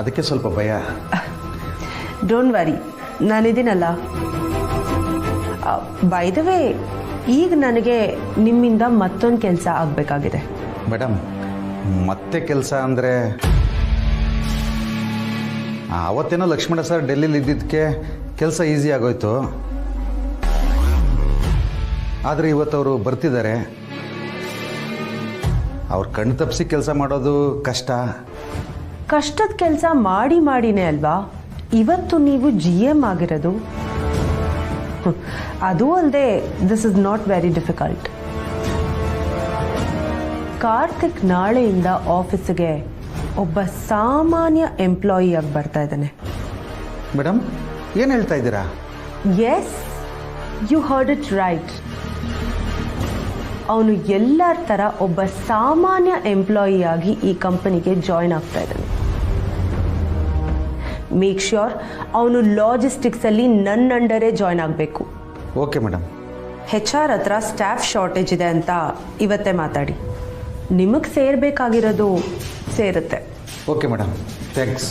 ಅದಕ್ಕೆ ಸ್ವಲ್ಪ ಭಯ. ಡೋಂಟ್ ವರಿ, ನಾನಿದ್ದೀನಲ್ಲ. ಬೈ ದ ವೇ, ಈಗ ನನಗೆ ನಿಮ್ಮಿಂದ ಮತ್ತೊಂದು ಕೆಲಸ ಆಗಬೇಕಾಗಿದೆ. ಮೇಡಮ್, ಮತ್ತೆ ಕೆಲಸ ಅಂದರೆ ಅವತ್ತೇನೋ ಲಕ್ಷ್ಮಣ ಸರ್ ಡೆಲ್ಲಿಲಿ ಇದ್ದಿದ್ದಕ್ಕೆ ಕೆಲಸ ಈಸಿ ಆಗೋಯ್ತು. ಆದರೆ ಇವತ್ತವರು ಬರ್ತಿದ್ದಾರೆ. ಅವ್ರು ಕಣ್ಣು ತಪ್ಪಿಸಿ ಕೆಲಸ ಮಾಡೋದು ಕಷ್ಟ. ಕಷ್ಟದ ಕೆಲಸ ಮಾಡಿನೇ ಅಲ್ವಾ ಇವತ್ತು ನೀವು GM ಆಗಿರೋದು. ಅದು ಅಲ್ಲದೆ this is not very difficult. Karthik ನಾಳೆಯಿಂದ ಆಫೀಸಿಗೆ ಒಬ್ಬ ಸಾಮಾನ್ಯ ಎಂಪ್ಲಾಯಿ ಆಗಿ ಬರ್ತಾ ಇದ್ದಾನೆ. ಮೇಡಮ್, ಏನು ಹೇಳ್ತಾ ಇದ್ದೀರಾ? Yes, you heard it right. ಅವನು ಎಲ್ಲರ ಥರ ಒಬ್ಬ ಸಾಮಾನ್ಯ ಎಂಪ್ಲಾಯಿ ಆಗಿ ಈ ಕಂಪನಿಗೆ ಜಾಯಿನ್ ಆಗ್ತಾ ಇದ್ದಾನೆ. ಮೇಕ್ ಶ್ಯೂರ್ ಅವನು ಲಾಜಿಸ್ಟಿಕ್ಸಲ್ಲಿ ನನ್ನ ಅಂಡರೇ ಜಾಯ್ನ್ ಆಗಬೇಕು. Okay madam. HR ಹತ್ರ ಸ್ಟಾಫ್ ಶಾರ್ಟೇಜ್ ಇದೆ ಅಂತ ಇವತ್ತೇ ಮಾತಾಡಿ. ನಿಮಗೆ ಸೇರಬೇಕಾಗಿರೋದು ಸೇರುತ್ತೆ. Okay madam, thanks.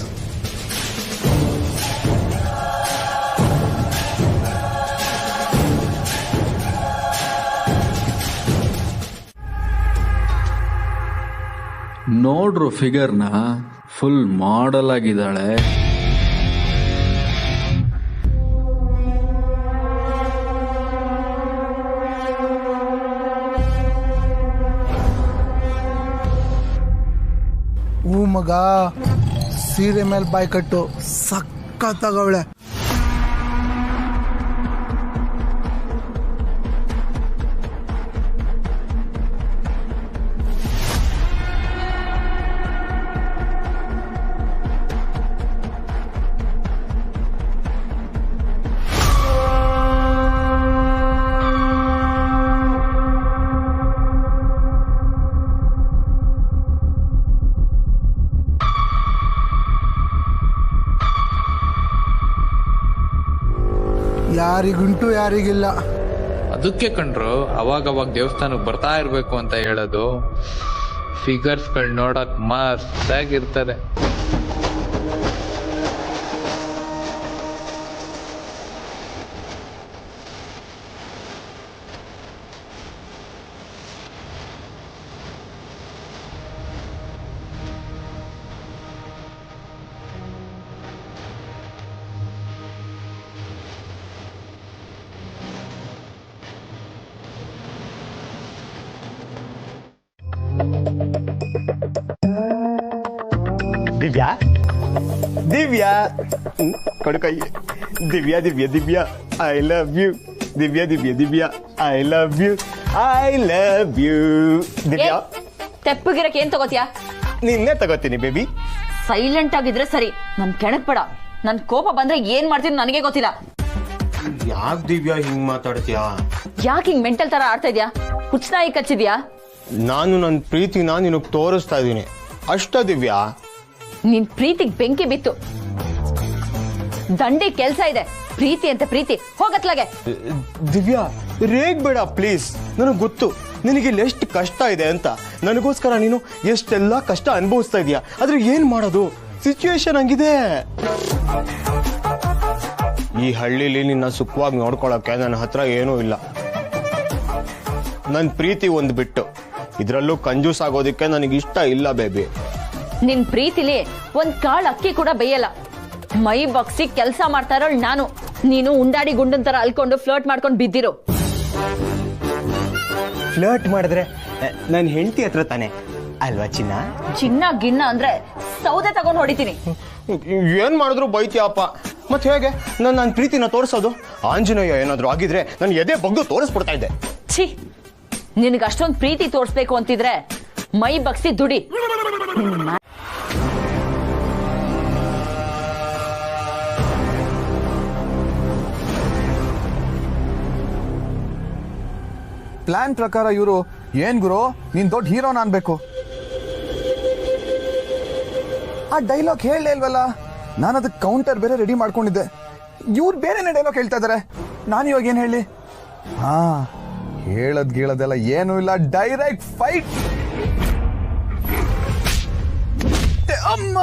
ನೋಡ್ರು ಫಿಗರ್ನ, ಫುಲ್ ಮಾಡಲ್ ಆಗಿದ್ದಾಳೆ. ಮಗ, ಸೀರೆ ಮೇಲೆ ಬಾಯಿ ಕಟ್ಟು, ಸಕ್ಕತ್ತಾಗವಳೆ. ಯಾರಿಗುಂಟು ಯಾರಿಗಿಲ್ಲ. ಅದಕ್ಕೆ ಕಂಡ್ರು ಅವಾಗ ದೇವಸ್ಥಾನಕ್ಕೆ ಬರ್ತಾ ಇರ್ಬೇಕು ಅಂತ ಹೇಳೋದು. ಫಿಗರ್ಸ್ಗಳು ನೋಡಕ್ ಮಸ್ತಾಗಿರ್ತದೆ. ದಿವ್ಯಾ, ದಿವ್ಯಾ ಕೊಡು ಕೈ. Divya Divya Divya I love you. Divya Divya Divya I love you. I love you. Divya, ತೆಪ್ಪಗಿರಕ್ಕೆ ಏನ್ ತಗೋತಿಯಾ? ನಿನ್ನೆ ತಗೋತೀನಿ ಬೇಬಿ. ಸೈಲೆಂಟ್ ಆಗಿದ್ರೆ ಸರಿ, ನನ್ ಕೆಣಕ್ ಬೇಡ. ನನ್ ಕೋಪ ಬಂದ್ರೆ ಏನ್ ಮಾಡ್ತೀನಿ ನನಗೆ ಗೊತ್ತಿಲ್ಲ. ಯಾಕೆ ದಿವ್ಯಾ ಹಿಂಗ್ ಮಾತಾಡ್ತೀಯಾ? ಯಾಕೆ ಹಿಂಗ್ ಮೆಂಟಲ್ ತರ ಆಡ್ತಾ ಇದ್ಯಾ? ಹುಚ್ಚನಾಯಿ ಕಚ್ಚಿದ್ಯಾ? ನಾನು ನನ್ನ ಪ್ರೀತಿನ ನಿನಗೆ ತೋರಿಸ್ತಾ ಇದ್ದೀನಿ ಅಷ್ಟ. ದಿವ್ಯಾ, ನಿನ್ ಪ್ರೀತಿಗ್ ಬೆಂಕಿ ಬಿತ್ತು. ದಂಡಿ ಕೆಲ್ಸ ಇದೆ. ಪ್ರೀತಿ ಅಂತ ಪ್ರೀತಿ ಹೋಗತ್ಲಾಗೆ. ದಿವ್ಯಾ ರೇಗ್ ಬೇಡ ಪ್ಲೀಸ್. ನನಗೆ ಗೊತ್ತು ನಿನಗೆ ಎಷ್ಟು ಕಷ್ಟ ಇದೆ ಅಂತ ನನಗೋಸ್ಕರ ನೀನು ಎಷ್ಟೆಲ್ಲ ಕಷ್ಟ ಅನುಭವಿಸ್ತಾ ಇದೀಯ. ಆದ್ರೆ ಏನ್ ಮಾಡೋದು, ಸಿಚುವೇಶನ್ ಹಂಗಿದೆ. ಈ ಹಳ್ಳಿಲಿ ನಿನ್ನ ಸುಖವಾಗಿ ನೋಡ್ಕೊಳಕ್ಕೆ ನನ್ನ ಹತ್ರ ಏನೂ ಇಲ್ಲ. ನನ್ನ ಪ್ರೀತಿ ಒಂದು ಬಿಟ್ಟು ಇದ್ರಲ್ಲೂ ಕಂಜೂಸ್ ಆಗೋದಕ್ಕೆ ನನಗೆ ಇಷ್ಟ ಇಲ್ಲ ಬೇಬಿ. ನಿನ್ ಪ್ರೀತಿಲಿ ಒಂದ್ ಕಾಳು ಅಕ್ಕಿ ಕೂಡ ಬೇಯಲ್ಲ. ಮೈ ಬಗ್ಸಿ ಕೆಲ್ಸ ಮಾಡ್ತಾ ಇರೋಳ್ ನಾನು, ನೀನು ಉಂಡಾಡಿ ಗುಂಡನ್ ತರ ಅಲ್ಕೊಂಡು ಫ್ಲರ್ಟ್ ಮಾಡ್ಕೊಂಡು ಬಿದ್ದಿರೋ. ಫ್ಲರ್ಟ್ ಮಾಡಿದ್ರೆ ನನ್ನ ಹೆಂಡತಿ ಹತ್ರ ತಾನೆ ಅಲ್ವಾ ಚಿನ್ನ? ಚಿನ್ನ ಗಿನ್ನ ಅಂದ್ರೆ ಸೌದೆ ತಗೊಂಡ್ ಹೊಡಿತೀನಿ. ಏನ್ ಮಾಡಿದ್ರು ಬೈತಿಯಪ್ಪ. ಮತ್ತೆ ಹೇಗೆ ನನ್ನ ಪ್ರೀತಿನ ತೋರಿಸೋದು? ಆಂಜನೇಯ ಏನಾದ್ರು ಆಗಿದ್ರೆ ನಾನು ಎದೆ ಬಗ್ಗು ತೋರಿಸ್ಬಿಡ್ತಾ ಇದ್ದೆ. ಛೀ, ನಿನಗೆ ಅಷ್ಟೊಂದು ಪ್ರೀತಿ ತೋರಿಸ್ಬೇಕು ಅಂತಿದ್ರೆ ಮೈ ಬಗ್ಸಿ ದುಡಿ. ಪ್ಲಾನ್ ಪ್ರಕಾರ ಇವರು ಏನ್ ಗುರು ನೀನ್ ದೊಡ್ಡ ಹೀರೋನ ಅನ್ಬೇಕು. ಆ ಡೈಲಾಗ್ ಹೇಳಲೇ ಇಲ್ವಲ್ಲ, ನಾನು ಅದಕ್ಕೆ ಕೌಂಟರ್ ಬೇರೆ ರೆಡಿ ಮಾಡ್ಕೊಂಡಿದ್ದೆ. ಇವ್ರು ಬೇರೆನೇ ಡೈಲಾಗ್ ಹೇಳ್ತಾ ಇದಾರೆ, ನಾನು ಇವಾಗ ಏನ್ ಹೇಳಿ? ಹಾ, ಹೇಳೋದೆಲ್ಲ ಏನೂ ಇಲ್ಲ, ಡೈರೆಕ್ಟ್ ಫೈಟ್. ಅಮ್ಮ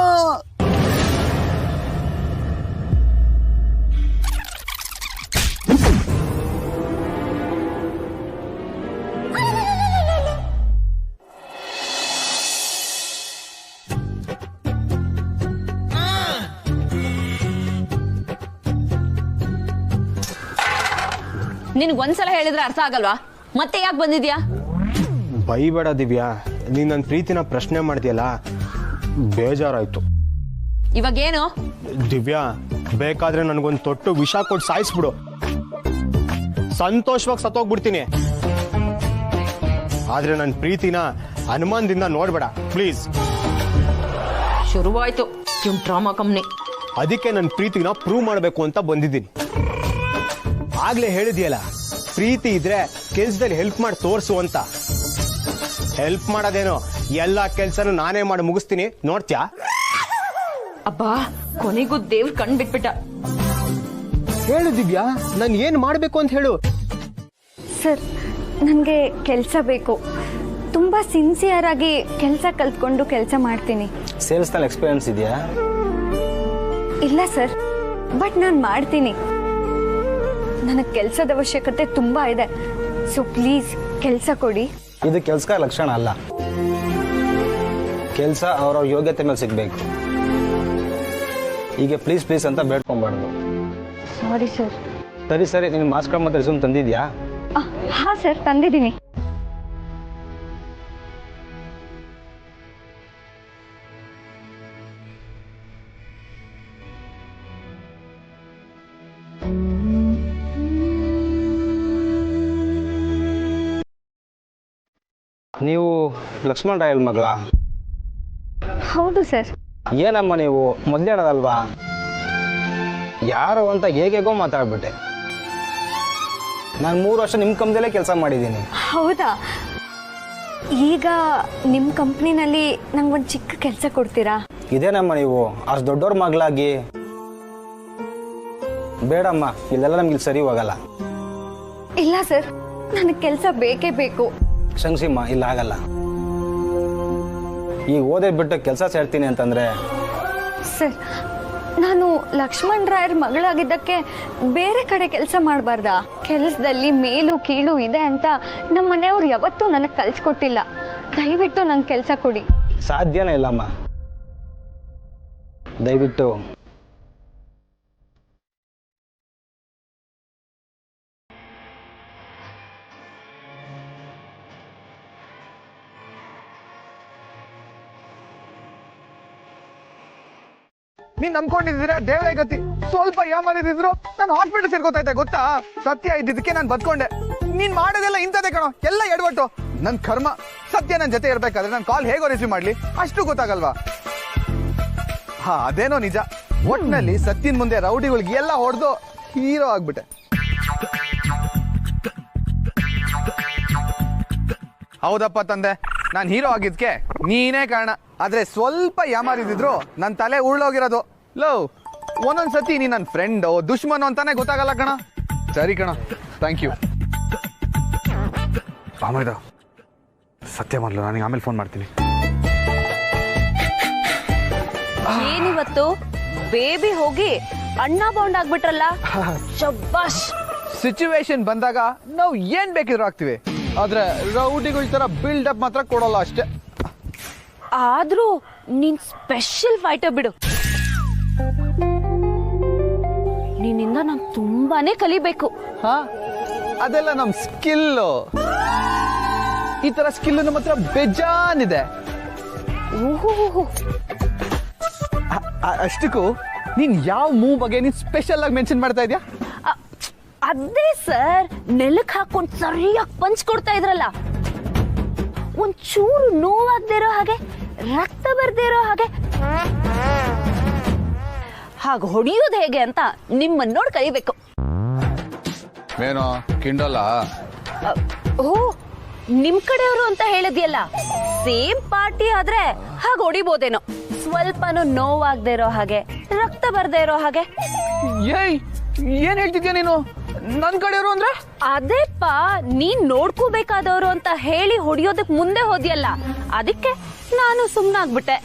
ನಿನ್ಗೊಂದ್ಸಲ ಹೇಳಿದ್ರೆ ಅರ್ಥ ಆಗಲ್ವಾ? ಮತ್ತೆ ಯಾಕೆ ಬಂದಿದ್ಯಾ? ಬೈಬೇಡ ದಿವ್ಯಾ, ನೀನ್ ನನ್ನ ಪ್ರೀತಿನ ಪ್ರಶ್ನೆ ಮಾಡ್ತೀಯಲ್ಲ, ಬೇಜಾರಾಯ್ತು. ಇವಾಗೇನು? ದಿವ್ಯಾ, ಬೇಕಾದ್ರೆ ನನಗೊಂದು ತೊಟ್ಟು ವಿಷ ಕೊಟ್ಟು ಸಾಯಿಸ್ಬಿಡು, ಸಂತೋಷವಾಗಿ ಸತ್ತೋಗ್ಬಿಡ್ತೀನಿ. ಆದ್ರೆ ನನ್ನ ಪ್ರೀತಿನ ಅನುಮಾನದಿಂದ ನೋಡ್ಬೇಡ ಪ್ಲೀಸ್. ಶುರುವಾಯ್ತು ಡ್ರಾಮಾ ಕಂಪ್ನಿ. ಅದಕ್ಕೆ ನನ್ನ ಪ್ರೀತಿನ ಪ್ರೂವ್ ಮಾಡಬೇಕು ಅಂತ ಬಂದಿದ್ದೀನಿ. ಆಗ್ಲೇ ಹೇಳಿದ್ಯಲ್ಲ, ಪ್ರೀತಿ ಇದ್ರೆ ಕೆಲ್ಸದಲ್ಲಿ ಹೆಲ್ಪ್ ಮಾಡಿ ತೋರ್ಸು ಅಂತ. ಹೆಲ್ಪ್ ಮಾಡೋದೇನೋ, ಎಲ್ಲಾ ಕೆಲ್ಸನೂ ನಾನೇ ಮಾಡಿ ಮುಗಿಸ್ತೀನಿ, ನೋಡ್ತ್ಯಾ? ಅಬ್ಬಾ, ಕೊನೆಗೂ ದೇವ್ರ ಕಣ್ ಬಿಟ್ಬಿಟ್ಟ. ಹೇಳು ದಿವ್ಯಾ, ನಾನು ಏನ್ ಮಾಡ್ಬೇಕು ಅಂತ ಹೇಳು. ಸರ್, ನನಗೆ ಕೆಲಸ ಬೇಕು. ತುಂಬ ಸಿನ್ಸಿಯರ್ ಆಗಿ ಕೆಲಸ ಕಲ್ತ್ಕೊಂಡು ಕೆಲಸ ಮಾಡ್ತೀನಿ. ಸೇಲ್ಸ್ನಲ್ಲಿ ಎಕ್ಸ್ಪೀರಿಯನ್ಸ್ ಇದೆಯಾ? ಇಲ್ಲ ಸರ್, ಬಟ್ ನಾನು ಮಾಡ್ತೀನಿ. ನನಗೆ ಕೆಲಸದ ಅವಶ್ಯಕತೆ ತುಂಬ ಇದೆ. ಸೊ ಪ್ಲೀಸ್ ಕೆಲಸ ಕೊಡಿ. ಇದು ಕೆಲಸದ ಲಕ್ಷಣ ಅಲ್ಲ. ಕೆಲಸ ಅವ್ರವ್ರ ಯೋಗ್ಯತೆ ಮೇಲೆ ಸಿಗಬೇಕು. ಹೀಗೆ ಪ್ಲೀಸ್ ಪ್ಲೀಸ್ ಅಂತ ಬೇಡ್ಕೊಬಾರ್ದು. Sorry sir. ಸರಿ, ನೀನು ಮಾಸ್ಕ್ ಕಾರ್ಡ್ ಮತ್ತು ರೆಸ್ಯೂಮ್ ತಂದಿದ್ಯಾ? ಹಾಂ ಸರ್, ತಂದಿದ್ದೀನಿ. ನೀವು ಲಕ್ಷ್ಮಣ್ ರಾಯಲ್ ಮಗಳ? ಹೌದು ಸರ್. ಏನಮ್ಮ ನೀವು ಮೊದಲೇ ಹೇಳೋದಲ್ವಾ? ಯಾರು ಅಂತ ಹೇಗೇಗೋ ಮಾತಾಡ್ಬಿಟ್ಟೆ. ನಾನು 3 ವರ್ಷ ನಿಮ್ಮ ಕಂಪ್ನಿಯಲ್ಲೇ ಕೆಲಸ ಮಾಡಿದ್ದೀನಿ. ಹೌದಾ? ಈಗ ನಿಮ್ಮ ಕಂಪ್ನಿನಲ್ಲಿ ನಂಗೊಂದು ಚಿಕ್ಕ ಕೆಲಸ ಕೊಡ್ತೀರಾ? ಇದೇನಮ್ಮ ನೀವು ಅಷ್ಟು ದೊಡ್ಡವ್ರ ಮಗಳಾಗಿ? ಬೇಡಮ್ಮ, ಇಲ್ಲೆಲ್ಲ ನಮ್ಗೆ ಸರಿ ಹೋಗಲ್ಲ. ಇಲ್ಲ ಸರ್, ನನಗೆ ಕೆಲಸ ಬೇಕೇ ಬೇಕು. ಶಂಕ್ಷಿಮ್ಮ, ಇಲ್ಲ ಆಗಲ್ಲ. ಈಗ ಓದೇ ಬಿಟ್ಟು ಕೆಲಸ ಸೇರ್ತೀನಿ ಅಂತಂದ್ರೆ? ಸರ್, ನಾನು ಲಕ್ಷ್ಮಣ್ ರಾಯರ್ ಮಗಳಾಗಿದ್ದಕ್ಕೆ ಬೇರೆ ಕಡೆ ಕೆಲಸ ಮಾಡಬಾರ್ದಾ? ಕೆಲಸದಲ್ಲಿ ಮೇಲು ಕೀಳು ಇದೆ ಅಂತ ನಮ್ಮ ಮನೆಯವ್ರು ಯಾವತ್ತೂ ನನಗೆ ಕಲಿಸ್ಕೊಟ್ಟಿಲ್ಲ. ದಯವಿಟ್ಟು ನಂಗೆ ಕೆಲಸ ಕೊಡಿ. ಸಾಧ್ಯನೇ ಇಲ್ಲಮ್ಮ, ದಯವಿಟ್ಟು. ನೀನ್ ನಂಬ್ಕೊಂಡಿದ್ರೆ ದೇವರೇ ಗತಿ. ಸ್ವಲ್ಪ ಯಾಮಾರಿದ್ರು ನಾನು ಹಾಸ್ಪಿಟಲ್ ಸೇರ್ಕೋತಾ ಇದ್ದೆ ಗೊತ್ತಾ? ಸತ್ಯ ಇದ್ದಿದ್ದಕ್ಕೆ ನಾನು ಬದ್ಕೊಂಡೆ. ನೀನ್ ಮಾಡೋದೆಲ್ಲ ಇಂಥದೇ ಕಣೋ, ಎಲ್ಲ ಎಡವಟ್ಟು. ನನ್ ಕರ್ಮ. ಸತ್ಯ ನನ್ ಜೊತೆ ಇರ್ಬೇಕಾದ್ರೆ ನಾನು ಕಾಲ್ ಹೇಗೋ ರಿಸೀವ್ ಮಾಡ್ಲಿ ಅಷ್ಟು ಗೊತ್ತಾಗಲ್ವಾ? ಹಾ, ಅದೇನೋ ನಿಜ. ಒಟ್ನಲ್ಲಿ ಸತ್ಯನ್ ಮುಂದೆ ರೌಡಿಗಳಿಗೆ ಎಲ್ಲ ಹೊಡೆದು ಹೀರೋ ಆಗ್ಬಿಟ್ಟೆ. ಹೌದಪ್ಪ ತಂದೆ, ನಾನು ಹೀರೋ ಆಗಿದ್ಕೆ ನೀನೇ ಕಾರಣ. ಆದ್ರೆ ಸ್ವಲ್ಪ ಯಾಮಾರಿದ್ರು ನನ್ನ ತಲೆ ಉರುಳೋಗಿರೋದು. ಲವ್, ಒಂದೊಂದ್ಸತಿ ನೀ ನನ್ನ ಫ್ರೆಂಡ್ ದುಶ್ಮನ್ ಅಂತಾನೆ ಗೊತ್ತಾಗಲ್ಲ ಕಣ. ಸರಿ ಕಣ, ಥ್ಯಾಂಕ್ ಯು. ಸತ್ಯ ಮಾಡಲು ನನಗೆ ಆಮೇಲೆ ಫೋನ್ ಮಾಡ್ತೀನಿ. ಏನಿವತ್ತು ಬೇಬಿ ಹೋಗಿ ಅಣ್ಣ ಬೌಂಡ್ ಆಗ್ಬಿಟ್ರಲ್ಲ. ಶಬ್ಬಾಷ್. ಸಿಚುವೇಶನ್ ಬಂದಾಗ ನಾವು ಏನ್ ಬೇಕಿದ್ರು ಆಗ್ತೀವಿ, ಆದ್ರೆ ರೌಡಿಗಳ ತರ ಬಿಲ್ಡ್ ಅಪ್ ಮಾತ್ರ ಕೊಡಲ್ಲ ಅಷ್ಟೇ. ಆದ್ರೂ ನೀನ್ ಸ್ಪೆಷಲ್ ಫೈಟರ್ ಬಿಡು. ನಿನ್ನಿಂದ ನಾನು ತುಂಬಾನೇ ಕಲಿಬೇಕು. ಹಾ, ಅದೆಲ್ಲ ನಮ್ ಸ್ಕಿಲ್ಲು. ಈ ತರ ಸ್ಕಿಲ್ ನಮ್ಮ ಹತ್ರ ಬೇಜಾನಿದೆ. ಅಷ್ಟಕ್ಕೂ ನೀನ್ ಯಾವ ಮೂವ್ ಬಗ್ಗೆ ನೀನ್ ಸ್ಪೆಷಲ್ ಆಗಿ ಮೆನ್ಷನ್ ಮಾಡ್ತಾ ಇದ್ಯಾ? ಅದೇ ಸರ್, ನೆಲಕ್ ಹಾಕೊಂಡ್ ಸರಿಯಾಗಿ ಪಂಚ್ ಕೊಡ್ತಾ ಇದ್ರಲ್ಲ, ಒಂಚೂರು ನೋವಾಗದೇ ಇರೋ ಹಾಗೆ, ರಕ್ತ ಬರ್ದೇ ಇರೋ ಹಾಗೆ ಹಾಗೆ ಹೊಡೆಯೋದು ಹೇಗೆ ಅಂತ ನಿಮ್ಮನ್ನ ನೋಡಿ ಕಲಿಬೇಕು. ಏನೋ ಕಿಂಡಲ್ಲ? ಓ, ನಿಮ್ ಕಡೆಯವರು ಅಂತ ಹೇಳಿದ್ಯಲ್ಲ, ಸೇಮ್ ಪಾರ್ಟಿ ಆದ್ರೆ ಹಾಗೆ ಹೊಡಿಬೋದೇನೋ. ಸ್ವಲ್ಪನೂ ನೋವಾಗದೆ ಇರೋ ಹಾಗೆ, ರಕ್ತ ಬರ್ದೇ ಇರೋ ಹಾಗೆ. ಏಯ್, ಏನ್ ಹೇಳ್ತಿದ್ಯಾ ನೀನು? ನನ್ ಕಡೆಯವರು ಅಂದ್ರೆ? ಅದೇಪ್ಪ, ನೀನ್ ನೋಡ್ಕೋಬೇಕಾದವರು ಅಂತ ಹೇಳಿ ಹೊಡಿಯೋದಕ್ ಮುಂದೆ ಹೋದ್ಯಲ್ಲ, ಅದಕ್ಕೆ ನಾನು ಸುಮ್ನಾಗ್ಬಿಟ್ಟೆ.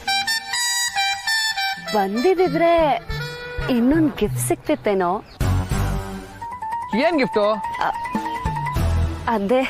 ಬಂದಿದ್ರೆ ಇನ್ನೊಂದು ಗಿಫ್ಟ್ ಸಿಕ್ತಿತ್ತೇನೋ. ಏನ್ ಗಿಫ್ಟು? ಅದೇ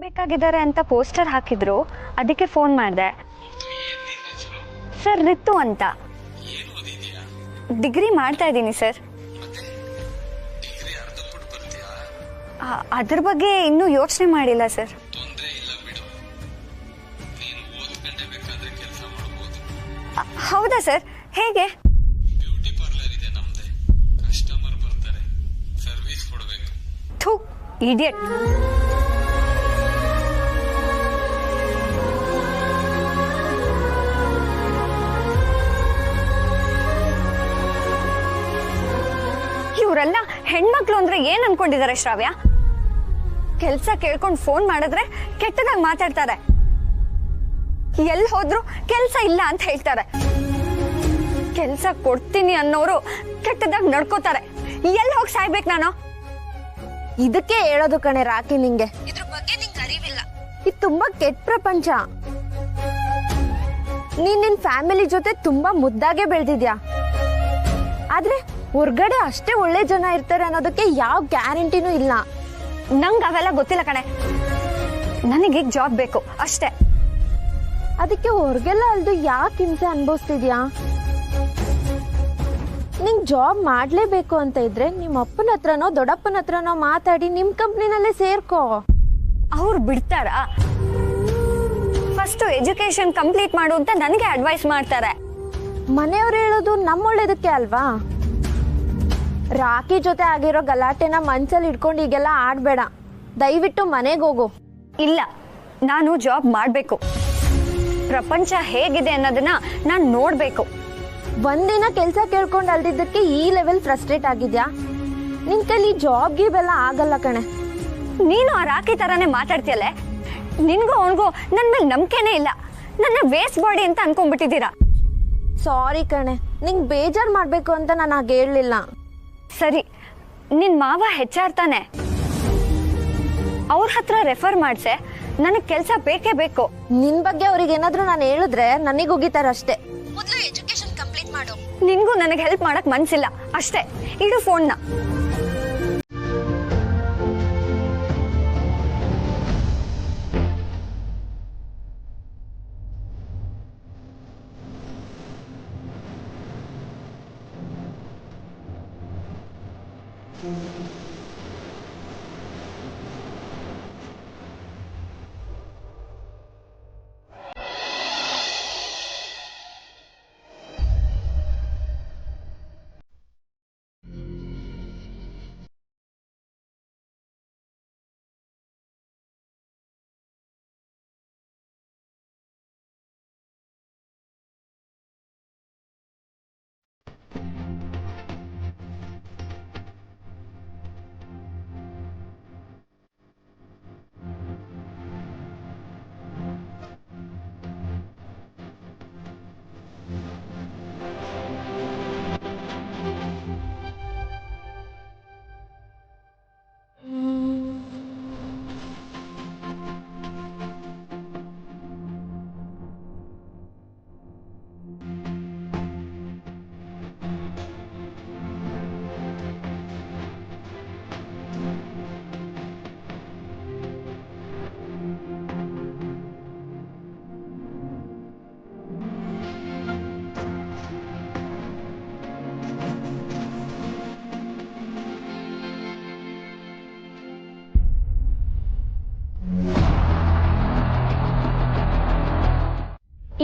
ಬೇಕಾಗಿದ್ದಾರೆ ಅಂತ ಪೋಸ್ಟರ್ ಹಾಕಿದ್ರು, ಅದಕ್ಕೆ ಫೋನ್ ಮಾಡಿದೆ. ಸರ್, ರಿತು ಅಂತ. ಡಿಗ್ರಿ ಮಾಡ್ತಾ ಇದ್ದೀನಿ ಸರ್. ಅದ್ರ ಬಗ್ಗೆ ಇನ್ನೂ ಯೋಚನೆ ಮಾಡಿಲ್ಲ ಸರ್. ಹೌದಾ ಸರ್? ಹೇಗೆ? ಥು, ಇಡಿಯಟ್. ಇವರೆಲ್ಲ ಹೆಣ್ಮಕ್ಳು ಅಂದ್ರೆ ಏನ್ ಅನ್ಕೊಂಡಿದ್ದಾರೆ ಶ್ರಾವ್ಯ? ಕೆಲ್ಸ ಕೇಳ್ಕೊಂಡು ಫೋನ್ ಮಾಡಿದ್ರೆ ಕೆಟ್ಟದಾಗ ಮಾತಾಡ್ತಾರೆ, ಎಲ್ಲಿ ಹೋದ್ರು ಕೆಲ್ಸ ಇಲ್ಲ ಅಂತ ಹೇಳ್ತಾರೆ. ಕೆಲ್ಸ ಕೊಡ್ತೀನಿ ಅನ್ನೋರು ಕೆಟ್ಟದಾಗ ನಡ್ಕೋತಾರೆ. ಎಲ್ಲಿ ಹೋಗಿ ಸಾಯ್ಬೇಕು ನಾನು? ಇದಕ್ಕೆ ಹೇಳೋದು ಕಣೆ ರಾಕಿ ನಿಂಗೆ, ಇದ್ರ ಬಗ್ಗೆ ನಿಂಗೆ ಅರಿವಿಲ್ಲ. ಇದು ತುಂಬಾ ಕೆಟ್ಟ ಪ್ರಪಂಚ. ನಿನ್ ಫ್ಯಾಮಿಲಿ ಜೊತೆ ತುಂಬಾ ಮುದ್ದಾಗೆ ಬೆಳೆದಿದ್ಯಾ, ಆದ್ರೆ ಹೊರ್ಗಡೆ ಅಷ್ಟೇ ಒಳ್ಳೆ ಜನ ಇರ್ತಾರೆ ಅನ್ನೋದಕ್ಕೆ ಯಾವ ಗ್ಯಾರಂಟಿನೂ ಇಲ್ಲ. ನಂಗೆ ಅವೆಲ್ಲ ಗೊತ್ತಿಲ್ಲ ಕಣೆ, ನನಗೆ ಜಾಬ್ ಬೇಕು ಅಷ್ಟೇ. ಅದಕ್ಕೆ ಹೊರಗೆಲ್ಲ ಅಲ್ದು ಯಾಕೆ ಹಿಂಸೆ ಅನ್ಭವಿಸ್ತಿದ್ಯಾ? ನಿಂಗೆ ಜಾಬ್ ಮಾಡ್ಲೇಬೇಕು ಅಂತ ಇದ್ರೆ ನಿಮ್ಮ ಅಪ್ಪನ ಹತ್ರನೋ ದೊಡ್ಡಪ್ಪನ ಹತ್ರನೋ ಮಾತಾಡಿ ನಿಮ್ ಕಂಪ್ನಿನಲ್ಲೇ ಸೇರ್ಕೋ. ಅವ್ರು ಬಿಡ್ತಾರಾ? ಫಸ್ಟ್ ಎಜುಕೇಶನ್ ಕಂಪ್ಲೀಟ್ ಮಾಡು ಅಂತ ನನಗೆ ಅಡ್ವೈಸ್ ಮಾಡ್ತಾರೆ. ಮನೆಯವ್ರು ಹೇಳೋದು ನಮ್ಮೊಳ್ಳೇದಕ್ಕೆ ಅಲ್ವಾ? ರಾಕಿ ಜೊತೆ ಆಗಿರೋ ಗಲಾಟೆನ ಮನ್ಸಲ್ಲಿ ಇಟ್ಕೊಂಡು ಈಗೆಲ್ಲ ಆಡ್ಬೇಡ. ದಯವಿಟ್ಟು ಮನೆಗೆ ಹೋಗು. ಇಲ್ಲ, ನಾನು ಜಾಬ್ ಮಾಡಬೇಕು. ಪ್ರಪಂಚ ಹೇಗಿದೆ ಅನ್ನೋದನ್ನ ನಾನು ನೋಡ್ಬೇಕು. ಒಂದಿನ ಕೆಲಸ ಕೇಳ್ಕೊಂಡು ಅಲ್ದಿದ್ದಕ್ಕೆ ಈ ಲೆವೆಲ್ ಫ್ರಸ್ಟ್ರೇಟ್ ಆಗಿದ್ಯಾ? ನಿನ್ ಕೈಲಿ ಜಾಬ್ ಗೀಬೆಲ್ಲ ಆಗಲ್ಲ ಕಣೆ. ನೀನು ಆ ರಾಕಿ ತರಾನೇ ಮಾತಾಡ್ತೀಯಲ್ಲ. ನಿನ್ಗೂ ಅವನಿಗೂ ನನ್ನ ಮೇಲೆ ನಂಬಿಕೆನೇ ಇಲ್ಲ. ನನ್ನ ವೇಸ್ಟ್ ಬಾಡಿ ಅಂತ ಅನ್ಕೊಂಡ್ಬಿಟ್ಟಿದ್ದೀರಾ. ಸಾರಿ ಕಣೆ, ನಿಂಗೆ ಬೇಜಾರು ಮಾಡ್ಬೇಕು ಅಂತ ನಾನು ಹಾಗೆ ಹೇಳಲಿಲ್ಲ. ಸರಿ, ನಿನ್ ಮಾವ ಹೆಚ್ಚಾರ್ ತಾನೆ, ಅವ್ರ ಹತ್ರ ರೆಫರ್ ಮಾಡ್ಸೆ. ನನಗೆ ಕೆಲಸ ಬೇಕೇ ಬೇಕು. ನಿನ್ ಬಗ್ಗೆ ಅವ್ರಿಗೆ ಏನಾದ್ರೂ ನಾನು ಹೇಳಿದ್ರೆ ನನಗೆ ಹೋಗಿತಾರಷ್ಟೇ. ಮೊದಲು ಎಜುಕೇಶನ್ ಕಂಪ್ಲೀಟ್ ಮಾಡು. ನಿನ್ಗೂ ನನಗೆ ಹೆಲ್ಪ್ ಮಾಡಕ್ ಮನ್ಸಿಲ್ಲ ಅಷ್ಟೇ. ಇಡು ಫೋನ್ನ.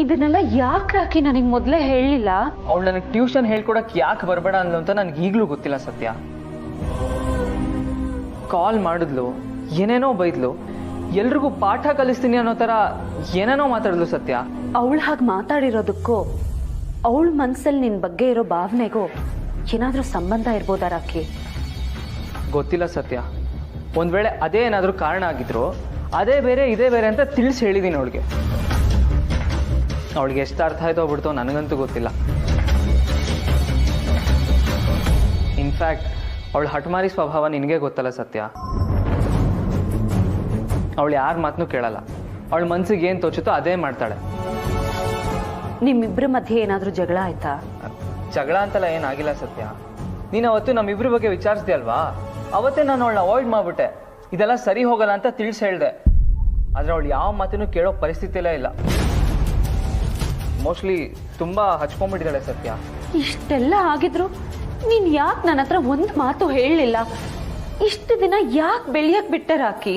ಇದನ್ನೆಲ್ಲ ಯಾಕೆ ರಾಕಿ ನನಗೆ ಮೊದಲೇ ಹೇಳಲಿಲ್ಲ? ಅವಳು ನನಗೆ ಟ್ಯೂಷನ್ ಹೇಳ್ಕೊಡಕ್ಕೆ ಯಾಕೆ ಬರಬೇಡ ಅಂದ್ಲು ಅಂತ ನನಗೆ ಈಗಲೂ ಗೊತ್ತಿಲ್ಲ ಸತ್ಯ. ಕಾಲ್ ಮಾಡಿದ್ಲು, ಏನೇನೋ ಬೈದ್ಲು, ಎಲ್ರಿಗೂ ಪಾಠ ಕಲಿಸ್ತೀನಿ ಅನ್ನೋ ಥರ ಏನೇನೋ ಮಾತಾಡಿದ್ಲು ಸತ್ಯ. ಅವಳು ಹಾಗೆ ಮಾತಾಡಿರೋದಕ್ಕೂ ಅವಳ ಮನಸ್ಸಲ್ಲಿ ನಿನ್ನ ಬಗ್ಗೆ ಇರೋ ಭಾವನೆಗೂ ಏನಾದರೂ ಸಂಬಂಧ ಇರ್ಬೋದಾ ರಾಕಿ? ಗೊತ್ತಿಲ್ಲ ಸತ್ಯ. ಒಂದು ವೇಳೆ ಅದೇ ಏನಾದರೂ ಕಾರಣ ಆಗಿದ್ರು ಅದೇ ಬೇರೆ ಇದೇ ಬೇರೆ ಅಂತ ತಿಳಿಸಿ ಹೇಳಿದ್ದೀನಿ ಅವಳಿಗೆ. ಅವಳಿಗೆ ಎಷ್ಟು ಅರ್ಥ ಆಯ್ತೋ ಬಿಡ್ತೋ ನನಗಂತೂ ಗೊತ್ತಿಲ್ಲ. ಇನ್ಫ್ಯಾಕ್ಟ್ ಅವಳ ಹಠಮಾರಿ ಸ್ವಭಾವ ನಿನಗೆ ಗೊತ್ತಲ್ಲ ಸತ್ಯ. ಅವಳು ಯಾರ ಮಾತನ್ನೂ ಕೇಳಲ್ಲ. ಅವಳ ಮನ್ಸಿಗೆ ಏನು ತೋಚುತ್ತೋ ಅದೇ ಮಾಡ್ತಾಳೆ. ನಿಮ್ಮಿಬ್ಬರ ಮಧ್ಯೆ ಏನಾದರೂ ಜಗಳ ಆಯ್ತಾ? ಜಗಳ ಅಂತೆಲ್ಲ ಏನಾಗಿಲ್ಲ ಸತ್ಯ. ನೀನು ಅವತ್ತು ನಮ್ಮಿಬ್ಬರ ಬಗ್ಗೆ ವಿಚಾರಿಸ್ದೆ ಅಲ್ವಾ, ಅವತ್ತೇ ನಾನು ಅವಳನ್ನ ಅವಾಯ್ಡ್ ಮಾಡಿಬಿಟ್ಟೆ. ಇದೆಲ್ಲ ಸರಿ ಹೋಗಲ್ಲ ಅಂತ ತಿಳಿಸಿ ಹೇಳಿದೆ. ಆದರೆ ಅವಳು ಯಾವ ಮಾತನ್ನು ಕೇಳೋ ಪರಿಸ್ಥಿತಿಯಲ್ಲೇ ಇಲ್ಲ. ಮೋಸ್ಟ್ಲಿ ತುಂಬ ಹಚ್ಕೊಂಡ್ಬಿಟ್ಟಿದ್ದಾಳೆ ಸತ್ಯ. ಇಷ್ಟೆಲ್ಲ ಆಗಿದ್ರು ನೀನು ಯಾಕೆ ನನ್ನ ಹತ್ರ ಒಂದು ಮಾತು ಹೇಳಲಿಲ್ಲ? ಇಷ್ಟು ದಿನ ಯಾಕೆ ಬೆಳೆಯಕ್ಕೆ ಬಿಟ್ಟೆ ರಾಕಿ?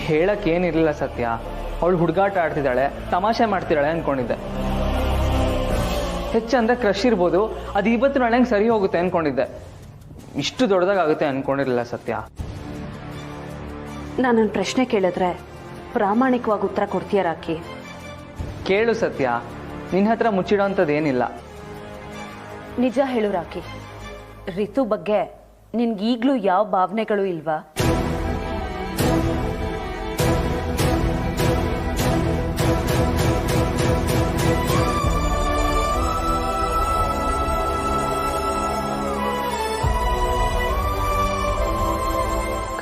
ಹೇಳಕ್ಕೆ ಏನಿರಲಿಲ್ಲ ಸತ್ಯ. ಅವಳು ಹುಡುಗಾಟ ಆಡ್ತಿದ್ದಾಳೆ, ತಮಾಷೆ ಮಾಡ್ತಿದ್ದಾಳೆ ಅಂದ್ಕೊಂಡಿದ್ದೆ. ಹೆಚ್ಚಂದ್ರೆ ಕ್ರಶ್ ಇರ್ಬೋದು, ಅದು ಇವತ್ತು ನಾಳೆ ಸರಿ ಹೋಗುತ್ತೆ ಅಂದ್ಕೊಂಡಿದ್ದೆ. ಇಷ್ಟು ದೊಡ್ಡದಾಗುತ್ತೆ ಅಂದ್ಕೊಂಡಿರಲಿಲ್ಲ ಸತ್ಯ. ನಾನೊಂದು ಪ್ರಶ್ನೆ ಕೇಳಿದ್ರೆ ಪ್ರಾಮಾಣಿಕವಾಗಿ ಉತ್ತರ ಕೊಡ್ತೀಯ ರಾಕಿ? ಕೇಳು ಸತ್ಯ, ನಿನ್ನ ಹತ್ರ ಮುಚ್ಚಿಡೋಂಥದ್ದು ಏನಿಲ್ಲ. ನಿಜ ಹೇಳು ರಾಕಿ, ರಿತು ಬಗ್ಗೆ ನಿನ್ಗೀಗ್ಲೂ ಯಾವ ಭಾವನೆಗಳು ಇಲ್ವಾ?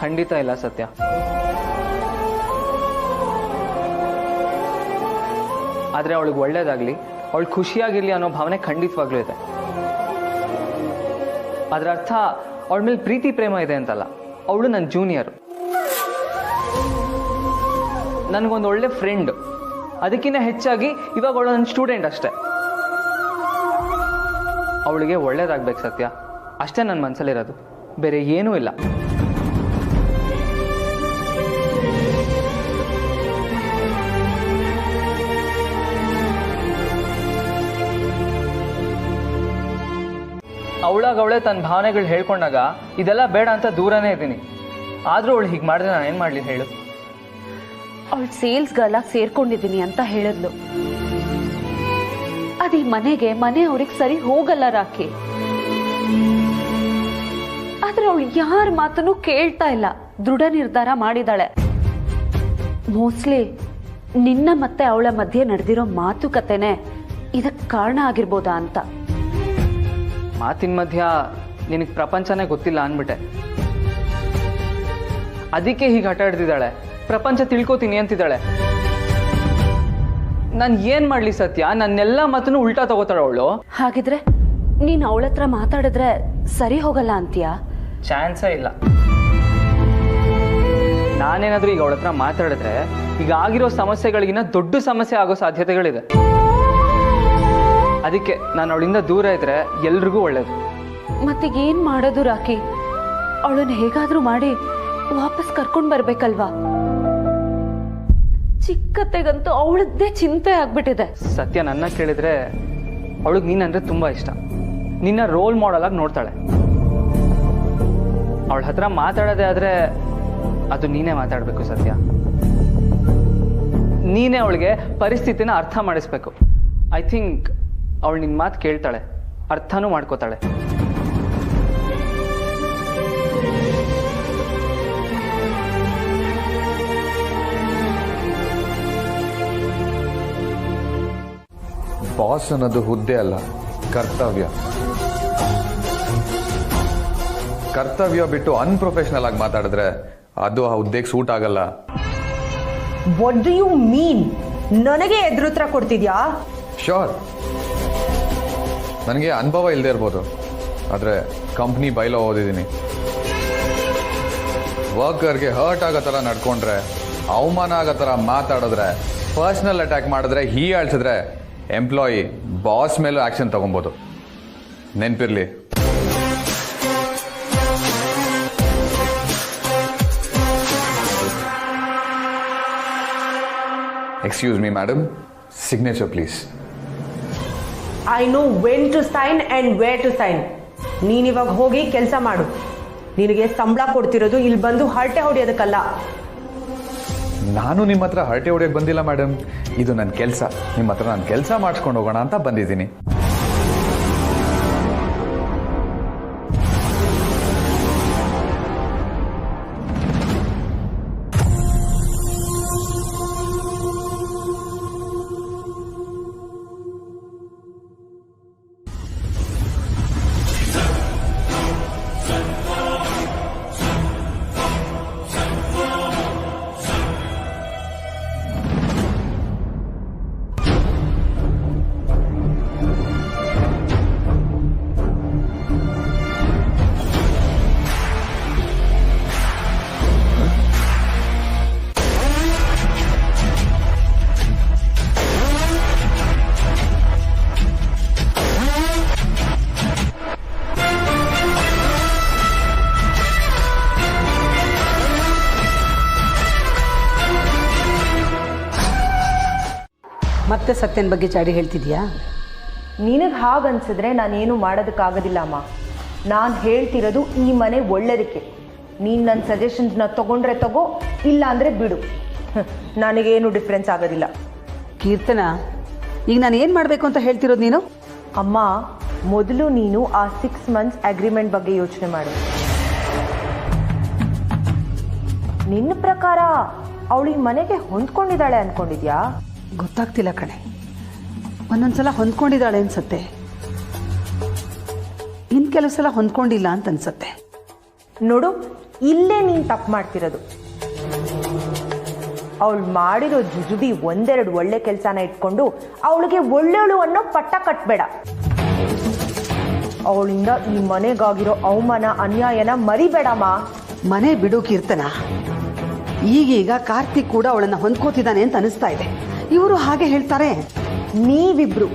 ಖಂಡಿತ ಇಲ್ಲ ಸತ್ಯ. ಆದರೆ ಅವಳಿಗೆ ಒಳ್ಳೇದಾಗ್ಲಿ, ಅವಳು ಖುಷಿಯಾಗಿರ್ಲಿ ಅನ್ನೋ ಭಾವನೆ ಖಂಡಿತವಾಗ್ಲೂ ಇದೆ. ಅದರ ಅರ್ಥ ಅವಳ ಮೇಲೆ ಪ್ರೀತಿ ಪ್ರೇಮ ಇದೆ ಅಂತಲ್ಲ. ಅವಳು ನನ್ನ ಜೂನಿಯರ್, ನನಗೊಂದು ಒಳ್ಳೆ ಫ್ರೆಂಡ್. ಅದಕ್ಕಿಂತ ಹೆಚ್ಚಾಗಿ ಇವಾಗ ಅವಳು ನನ್ನ ಸ್ಟೂಡೆಂಟ್ ಅಷ್ಟೆ. ಅವಳಿಗೆ ಒಳ್ಳೇದಾಗ್ಬೇಕು ಸತ್ಯ, ಅಷ್ಟೇ ನನ್ನ ಮನಸ್ಸಲ್ಲಿರೋದು, ಬೇರೆ ಏನೂ ಇಲ್ಲ. ಅವಳೇ ತನ್ನ ಭಾವನೆಗಳು ಹೇಳ್ಕೊಂಡಾಗ ಇದೆಲ್ಲ ಬೇಡ ಅಂತ ದೂರನೇ ಇದ್ದೀನಿ. ಆದರೂ ಅವಳು ಹೀಗೆ ಮಾಡಿದ್ರೆ ನಾನು ಏನು ಮಾಡಲಿ ಹೇಳು? ಅವಳು ಸೇಲ್ಸ್ ಗರ್ಲಾಗಿ ಸೇರ್ಕೊಂಡಿದ್ದೀನಿ ಅಂತ ಹೇಳಿದ್ಲು. ಅದು ಈ ಮನೆಯವ್ರಿಗೆ ಸರಿ ಹೋಗಲ್ಲ ರಾಕಿ. ಆದ್ರೆ ಅವಳು ಯಾರ ಮಾತನ್ನು ಕೇಳ್ತಾ ಇಲ್ಲ, ದೃಢ ನಿರ್ಧಾರ ಮಾಡಿದಾಳೆ. ಮೋಸ್ಟ್ಲಿ ನಿನ್ನ ಮತ್ತೆ ಅವಳ ಮಧ್ಯೆ ನಡೆದಿರೋ ಮಾತುಕತೆನೆ ಇದಕ್ಕೆ ಕಾರಣ ಆಗಿರ್ಬೋದಾ ಅಂತ. ಮಾತಿನ ಮಧ್ಯ ನಿನಗೆ ಪ್ರಪಂಚನೇ ಗೊತ್ತಿಲ್ಲ ಅಂದ್ಬಿಟ್ಟೆ. ಅದಕ್ಕೆ ಹೀಗೆ ಹಠ ಹಿಡ್ದಿದ್ದಾಳೆ, ಪ್ರಪಂಚ ತಿಳ್ಕೊತೀನಿ ಅಂತಿದ್ದಾಳೆ. ನಾನು ಏನು ಮಾಡಲಿ ಸತ್ಯ? ನನ್ನೆಲ್ಲ ಮಾತನ್ನು ಉಲ್ಟಾ ತಗೋತಾಳೆ ಅವಳು. ಹಾಗಿದ್ರೆ ನೀನು ಅವಳ ಹತ್ರ ಮಾತಾಡಿದ್ರೆ ಸರಿ ಹೋಗಲ್ಲ ಅಂತೀಯಾ? ಚಾನ್ಸೇ ಇಲ್ಲ. ನಾನೇನಾದ್ರೂ ಈಗ ಅವಳ ಹತ್ರ ಮಾತಾಡಿದ್ರೆ ಈಗ ಆಗಿರೋ ಸಮಸ್ಯೆಗಳಿಗಿನ್ನ ದೊಡ್ಡ ಸಮಸ್ಯೆ ಆಗೋ ಸಾಧ್ಯತೆಗಳಿದೆ. ಅದಕ್ಕೆ ನಾನು ಅವಳಿಂದ ದೂರ ಇದ್ರೆ ಎಲ್ರಿಗೂ ಒಳ್ಳೇದು. ಮತ್ತೀಗ ಏನ್ ಮಾಡೋದು ರಾಕಿ? ಅವಳನ್ನ ಹೇಗಾದ್ರೂ ಮಾಡಿ ವಾಪಸ್ ಕರ್ಕೊಂಡ್ ಬರ್ಬೇಕಲ್ವಾ? ಚಿಕ್ಕತ್ತೆಗಂತೂ ಅವಳದ್ದೇ ಚಿಂತೆ ಆಗ್ಬಿಟ್ಟಿದೆ. ಸತ್ಯ, ನನ್ನ ಕೇಳಿದ್ರೆ ಅವಳಿಗೆ ನೀನಂದ್ರೆ ತುಂಬಾ ಇಷ್ಟ. ನಿನ್ನ ರೋಲ್ ಮಾಡೆಲ್ ಆಗಿ ನೋಡ್ತಾಳೆ. ಅವಳ ಹತ್ರ ಮಾತಾಡೋದೇ ಆದ್ರೆ ಅದು ನೀನೇ ಮಾತಾಡ್ಬೇಕು ಸತ್ಯ. ನೀನೇ ಅವಳಿಗೆ ಪರಿಸ್ಥಿತಿನ ಅರ್ಥ ಮಾಡಿಸ್ಬೇಕು. ಐ ಥಿಂಕ್ ಅವಳು ನಿನ್ನ ಮಾತು ಕೇಳ್ತಾಳೆ, ಅರ್ಥನೂ ಮಾಡ್ಕೋತಾಳೆ. ಬಾಸ್ ಅನ್ನೋದು ಹುದ್ದೆ ಅಲ್ಲ, ಕರ್ತವ್ಯ. ಕರ್ತವ್ಯ ಬಿಟ್ಟು ಅನ್ಪ್ರೊಫೆಷನಲ್ ಆಗಿ ಮಾತಾಡಿದ್ರೆ ಅದು ಆ ಹುದ್ದೆಗೆ ಸೂಟ್ ಆಗಲ್ಲ. What do you mean? ನನಗೆ ಎದುರುತ್ರ ಕೊಡ್ತಿದ್ಯಾ? ಶೋರ್, ನನಗೆ ಅನುಭವ ಇಲ್ಲದೆ ಇರ್ಬೋದು, ಆದರೆ ಕಂಪ್ನಿ ಬೈಲೋ ಓದಿದ್ದೀನಿ. ವರ್ಕರ್ಗೆ ಹರ್ಟ್ ಆಗೋ ಥರ ನಡ್ಕೊಂಡ್ರೆ, ಅವಮಾನ ಆಗೋ ಥರ ಮಾತಾಡಿದ್ರೆ, ಪರ್ಸ್ನಲ್ ಅಟ್ಯಾಕ್ ಮಾಡಿದ್ರೆ, ಹೀಯಾಳ್ಸಿದ್ರೆ ಎಂಪ್ಲಾಯಿ ಬಾಸ್ ಮೇಲೂ ಆ್ಯಕ್ಷನ್ ತಗೊಬೋದು. ನೆನಪಿರಲಿ. Excuse me madam, signature please. I know when to sign and where to sign. ನೀನಿವಾಗ ಹೋಗಿ ಕೆಲಸ ಮಾಡು. ನಿನಗೆ ಸಂಬಳ ಕೊಡ್ತಿರೋದು ಇಲ್ಲಿ ಬಂದು ಹರಟೆ ಹೊಡೆಯೋದಕ್ಕಲ್ಲ. ನಾನು ನಿಮ್ಮ ಹತ್ರ ಹರಟೆ ಹೊಡೆಯೋಕೆ ಬಂದಿಲ್ಲ ಮೇಡಮ್, ಇದು ನನ್ನ ಕೆಲಸ. ನಿಮ್ಮ ಹತ್ರ ನಾನು ಕೆಲಸ ಮಾಡಿಸ್ಕೊಂಡು ಹೋಗೋಣ ಅಂತ ಬಂದಿದ್ದೀನಿ. ಮತ್ತೆ ಸತ್ಯನ ಬಗ್ಗೆ ಚಾಡಿ ಹೇಳ್ತಿದ್ಯಾ? ನಿನಗೆ ಹಾಗನ್ಸಿದ್ರೆ ನಾನೇನು ಮಾಡೋದಕ್ಕಾಗೋದಿಲ್ಲ ಅಮ್ಮ. ನಾನು ಹೇಳ್ತಿರೋದು ಈ ಮನೆ ಒಳ್ಳೇದಕ್ಕೆ. ನೀನು ನನ್ನ ಸಜೆಷನ್ಸ್ನ ತಗೊಂಡ್ರೆ ತಗೋ, ಇಲ್ಲ ಅಂದರೆ ಬಿಡು. ನನಗೇನು ಡಿಫ್ರೆನ್ಸ್ ಆಗೋದಿಲ್ಲ. ಕೀರ್ತನ, ಈಗ ನಾನು ಏನು ಮಾಡಬೇಕು ಅಂತ ಹೇಳ್ತಿರೋದು ನೀನು? ಅಮ್ಮ, ಮೊದಲು ನೀನು ಆ 6 months ಅಗ್ರಿಮೆಂಟ್ ಬಗ್ಗೆ ಯೋಚನೆ ಮಾಡು. ನಿನ್ನ ಪ್ರಕಾರ ಅವಳು ಈ ಮನೆಗೆ ಹೊಂದ್ಕೊಂಡಿದ್ದಾಳೆ ಅನ್ಕೊಂಡಿದ್ಯಾ? ಗೊತ್ತಾಗ್ತಿಲ್ಲ ಕಣೆ. ಒಂದೊಂದ್ಸಲ ಹೊಂದ್ಕೊಂಡಿದ್ದಾಳೆ ಅನ್ಸತ್ತೆ, ಇನ್ನು ಕೆಲವು ಸಲ ಹೊಂದ್ಕೊಂಡಿಲ್ಲ ಅಂತ ಅನ್ಸತ್ತೆ. ನೋಡು, ಇಲ್ಲೇ ನೀನು ತಪ್ಪು ಮಾಡ್ತಿರೋದು. ಅವಳು ಮಾಡಿರೋ ಜುಜುಬಿ ಒಂದೆರಡು ಒಳ್ಳೆ ಕೆಲಸನ ಇಟ್ಕೊಂಡು ಅವಳಿಗೆ ಒಳ್ಳೆಯವಳು ಅನ್ನೋ ಪಟ್ಟ ಕಟ್ಬೇಡ. ಅವಳಿಂದ ಈ ಮನೆಗಾಗಿರೋ ಅವಮಾನ ಅನ್ಯಾಯನ ಮರಿಬೇಡಮ್ಮ. ಮನೆ ಬಿಡು ಕೀರ್ತನ. ಈಗೀಗ ಕಾರ್ತಿಕ್ ಕೂಡ ಅವಳನ್ನ ಹೊಂದ್ಕೋತಿದ್ದಾನೆ ಅಂತ ಅನಿಸ್ತಾ ಇದೆ. ಇವರು ಹಾಗೆ ಹೇಳ್ತಾರೆ. ನೀವಿಬ್ರು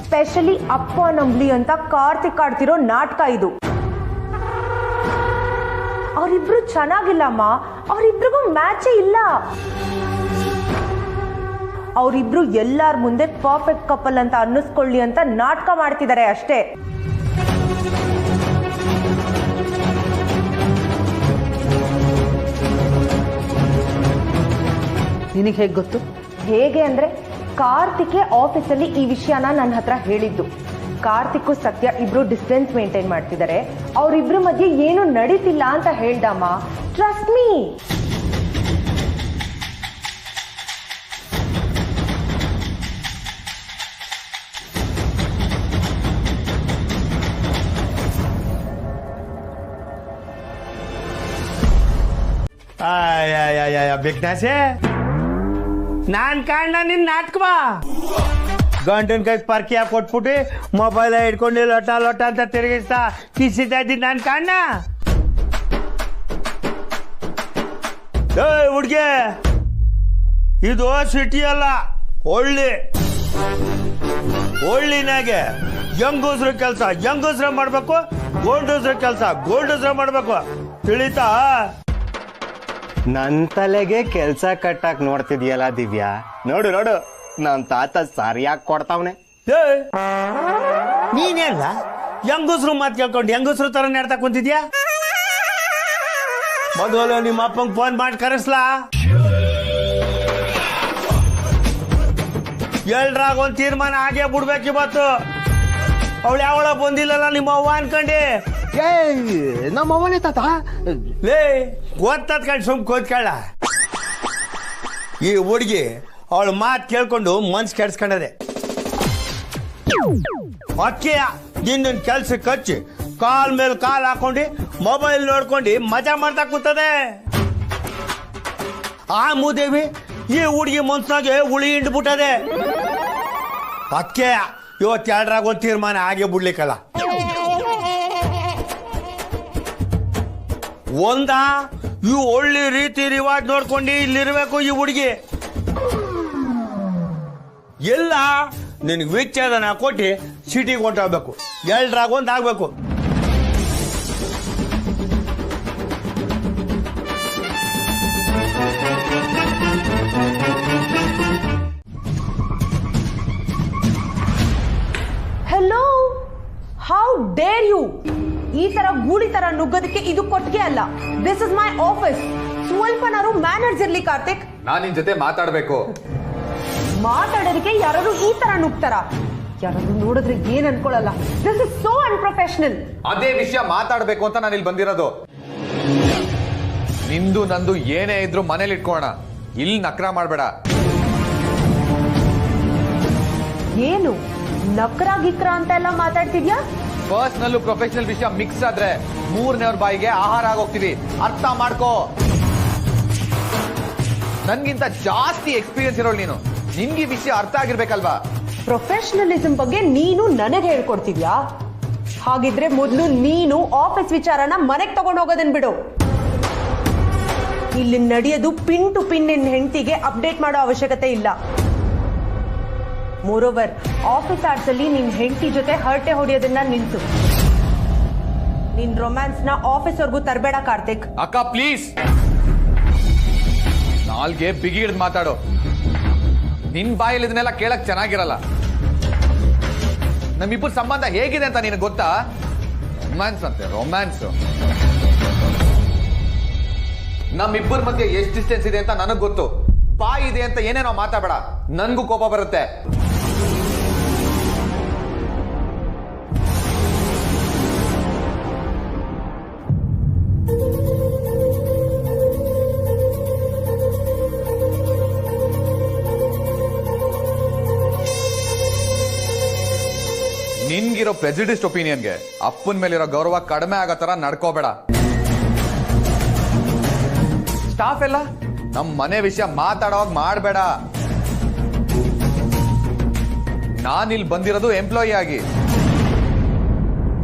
ಸ್ಪೆಷಲಿ ಅಪ್ಪ ನಂಬ್ಲಿ ಅಂತ ಕಾರ್ತಿಕ್ ಆಡ್ತಿರೋ ನಾಟಕ ಇದು. ಅವರಿಬ್ರು ಚೆನ್ನಾಗಿಲ್ಲಮ್ಮ, ಅವರಿಬ್ರಿಗೂ ಮ್ಯಾಚೇ ಇಲ್ಲ. ಅವರಿಬ್ರು ಎಲ್ಲಾರ ಮುಂದೆ ಪರ್ಫೆಕ್ಟ್ ಕಪಲ್ ಅಂತ ಅನ್ನಿಸ್ಕೊಳ್ಳಿ ಅಂತ ನಾಟಕ ಮಾಡ್ತಿದ್ದಾರೆ ಅಷ್ಟೇ. ನಿನಗೆ ಹೇಗೆ ಗೊತ್ತು? ಹೇಗೆ ಅಂದ್ರೆ, ಕಾರ್ತಿಕೆ ಆಫೀಸಲ್ಲಿ ಈ ವಿಷಯನ ನನ್ನ ಹತ್ರ ಹೇಳಿದ್ದು. ಕಾರ್ತಿಕ್ ಸತ್ಯ ಇಬ್ರು ಡಿಸ್ಟೆನ್ಸ್ ಮೇಂಟೈನ್ ಮಾಡ್ತಿದ್ದಾರೆ, ಅವರಿಬ್ರ ಮಧ್ಯೆ ಏನು ನಡೀತಿಲ್ಲ ಅಂತ ಹೇಳ್ದಮ್ಮ. Trust me. ಬಿಗ್ನಾಸೆ, ನಾನ್ ಕಾಣ್ಣ ನಿನ್ ನಾಟಕವಾ? ಗಂಟನ್ ಕೈ ಪರ್ಕಿ ಕೊಟ್ಬಿಟ್ಟು ಮೊಬೈಲ್ ಹಿಡ್ಕೊಂಡು ಲೊಟ ಲೊಟ ಅಂತ ತಿರುಗಿಸ್ತಾ ಕಿಸಿತಾ ಇದ್ದೀನಿ ನಾನು ಕಾಣ್ಣ. ಹುಡ್ಗೆ, ಇದು ಸಿಟಿ ಅಲ್ಲ, ಒಳ್ಳಿನಾಗೆ ಯಂಗೂಸ್ರ ಕೆಲಸ ಯಂಗೂಸ್ರ ಮಾಡ್ಬೇಕು, ಗೋಲ್ಡೂಸ್ರ ಕೆಲಸ ಗೋಲ್ಡೂಸ್ರ ಮಾಡ್ಬೇಕು, ತಿಳಿತಾ? ನನ್ ತಲೆಗೆ ಕೆಲ್ಸ ಕಟ್ಟಾಕ್ ನೋಡ್ತಿದ್ಯಲ್ಲ ದಿವ್ಯಾ. ನೋಡು ನೋಡು, ನನ್ ತಾತ ಸರಿಯಾಗಿ ಕೊಡ್ತಾವನೆ. ನೀನೆಲ್ಲ ಯಂಗೂಸ್ರು ಮಾತು ಕೇಳ್ಕೊಂಡು ಯಂಗೂಸ್ರು ತರ ನೆಡ್ತಾ ಕುಂತಿದ್ಯಾ? ಮೊದಲು ನಿಮ್ಮ ಅಪ್ಪಂಗೆ ಫೋನ್ ಮಾಡಿ ಕರೆಸ್ಲಾ? ಎಲ್ರಾಗ ಒಂದ್ ತೀರ್ಮಾನ ಆಗೇ ಬಿಡ್ಬೇಕು ಇವತ್ತು. ಅವಳು ಯಾವಳ ಬಂದಿಲ್ಲಲ್ಲ ನಿಮ್ಮ ಅವ್ವ ಅನ್ಕೊಂಡೆ. ನಮ್ಮ ಅವನೇ ತಾತ ಲೇ ಗೊತ್ತದ್ಕೊಂಡು ಸುಮ್ ಕೂತ್ಕೊಳ್ಳ. ಈ ಹುಡುಗಿ ಅವಳ ಮಾತು ಕೇಳ್ಕೊಂಡು ಮನ್ಸು ಕೆಡ್ಸ್ಕೊಂಡದೆ. ಅಕ್ಕಿಯ ನಿನ್ನ ಕೆಲ್ಸಕ್ಕೆ ಹಚ್ಚಿ ಕಾಲ್ ಮೇಲೆ ಕಾಲ್ ಹಾಕೊಂಡು ಮೊಬೈಲ್ ನೋಡ್ಕೊಂಡು ಮಜಾ ಮಾಡ್ತಾ ಕೂತದೆ. ಆ ಮೂದೇವಿ ಈ ಹುಡುಗಿ ಮನ್ಸಾಗೆ ಉಳಿ ಹಿಂಡ್ಬಿಟ್ಟದೆ. ಅಕ್ಕೆ ಇವತ್ತೆರಡರಾಗ ಒಂದು ತೀರ್ಮಾನ ಆಗೇ ಬಿಡ್ಲಿಕ್ಕಲ್ಲ. ಒಂದ ಇವು ಒಳ್ಳೆ ರೀತಿ ರಿವಾಜ್ ನೋಡ್ಕೊಂಡು ಇಲ್ಲಿರ್ಬೇಕು ಈ ಹುಡುಗಿ. ಎಲ್ಲ ನಿನಗೆ ವಿಚ್ಛೇದನ ಕೊಟ್ಟು ಸಿಟಿಗೆ ಹೊಂಟೋಗ್ಬೇಕು. ಎರಡರಾಗ ಒಂದು ಆಗ್ಬೇಕು. ಡೇರ್ ಯು ಈ ತರ ಗೂಳಿ ತರ ನುಗ್ಗೋದಕ್ಕೆ ಇದು ಕೊಟ್ಟಿಗೆ ಅಲ್ಲ. This is my office. ಸ್ವಲ್ಪನಾರು ಮ್ಯಾನರ್ಸ್ ಇರ್ಲಿ ಕಾರ್ತಿಕ್. ನಾನು ನಿನ್ ಜೊತೆ ಮಾತಾಡ್ಬೇಕು. ಮಾತಾಡೋದಕ್ಕೆ ಯಾರು ಈ ತರ ನುಗ್ತಾರ? ಯಾರಾದ್ರೂ ನೋಡಿದ್ರೆ ಏನ್ ಅನ್ಕೊಳ್ಳಲ್ಲ. This is so unprofessional. ಅದೇ ವಿಷಯ ಮಾತಾಡ್ಬೇಕು ಅಂತ ನಾನು ಇಲ್ಲಿ ಬಂದಿರೋದು. ನಿಂದು ನಂದು ಏನೇ ಇದ್ರು ಮನೇಲಿ ಇಟ್ಕೋಣ, ಇಲ್ಲಿ ನಕ್ರ ಮಾಡ್ಬೇಡ. ಏನು ನಕ್ರ ಗಿಕ್ರ ಅಂತ ಎಲ್ಲ ಮಾತಾಡ್ತಿದ್ಯಾ? ಪರ್ಸನಲ್ ಪ್ರೊಫೆಷನಲ್ ವಿಷಯ ಮಿಕ್ಸ್ ಆದ್ರೆ ಮೂರನೇವ್ರ ಬಾಯಿಗೆ ಆಹಾರ ಆಗೋಗ್ತೀವಿ. ಅರ್ಥ ಮಾಡ್ಕೋ. ನನ್ಗಿಂತ ಜಾಸ್ತಿ ಎಕ್ಸ್ಪೀರಿಯನ್ಸ್ ಇರೋಳು ನೀನು. ನಿನ್ಗೆ ವಿಷಯ ಅರ್ಥ ಆಗಿರ್ಬೇಕಲ್ವಾ? ಪ್ರೊಫೆಷನಲಿಸಂ ಬಗ್ಗೆ ನೀನು ನನಗೆ ಹೇಳ್ಕೊಡ್ತಿದ್ಯಾ? ಹಾಗಿದ್ರೆ ಮೊದಲು ನೀನು ಆಫೀಸ್ ವಿಚಾರನ ಮನೆಗೆ ತಗೊಂಡು ಹೋಗೋದನ್ ಬಿಡು. ಇಲ್ಲಿ ನಡೆಯೋದು ಪಿನ್ ಟು ಪಿನ್ ನಿನ್ನ ಹೆಂಡತಿಗೆ ಅಪ್ಡೇಟ್ ಮಾಡೋ ಅವಶ್ಯಕತೆ ಇಲ್ಲ. ಮೋರೋವರ್ ಆಫೀಸ್ ಆರ್ಟ್ಸ್ ಅಲ್ಲಿ ನಿನ್ ಹೆಂಡತಿ ಜೊತೆ ಹರಟೆ ಹೊಡೆಯೋದನ್ನ ನಿಲ್ಸು. ನಿನ್ ರೊಮ್ಯಾನ್ಸ್ ನ ಆಫೀಸ್ ವರ್ಗೂ ತರಬೇಡ ಕಾರ್ತಿಕ್. ಅಕ್ಕ ಪ್ಲೀಸ್, ನಾಲ್ಗೆ ಬಿಗಿ ಹಿಡಿದು ಮಾತಾಡು. ನಿನ್ ಬಾಯಲ್ಲಿ ಇದನ್ನೆಲ್ಲ ಕೇಳಕ್ ಚೆನ್ನಾಗಿರಲ್ಲ. ನಮ್ಮಿಬ್ಬರ ಸಂಬಂಧ ಹೇಗಿದೆ ಅಂತ ನಿನಗೆ ಗೊತ್ತಾ? ರೊಮ್ಯಾನ್ಸ್ ಅಂತೆ ರೊಮ್ಯಾನ್ಸ್. ನಮ್ಮಿಬ್ಬರ ಮಧ್ಯೆ ಎಷ್ಟು ಡಿಸ್ಟೆನ್ಸ್ ಇದೆ ಅಂತ ನನಗ್ ಗೊತ್ತು. ಬಾಯಿ ಇದೆ ಅಂತ ಏನೇನೋ ಮಾತಾಡಬೇಡ, ನನ್ಗೂ ಕೋಪ ಬರುತ್ತೆ. ನಿನ್ಗಿರೋ ಪ್ರೆಜುಡಿಸ್ಡ್ ಒಪಿನಿಯನ್ಗೆ ಅಪ್ಪನ ಮೇಲಿರೋ ಗೌರವ ಕಡಿಮೆ ಆಗೋ ತರ ನಡ್ಕೋಬೇಡ. ಸ್ಟಾಫ್ ಎಲ್ಲ ನಮ್ ಮನೆ ವಿಷಯ ಮಾತಾಡೋವಾಗ ಮಾಡಬೇಡ. ನಾನಿಲ್ಲಿ ಬಂದಿರೋದು ಎಂಪ್ಲಾಯಿ ಆಗಿ.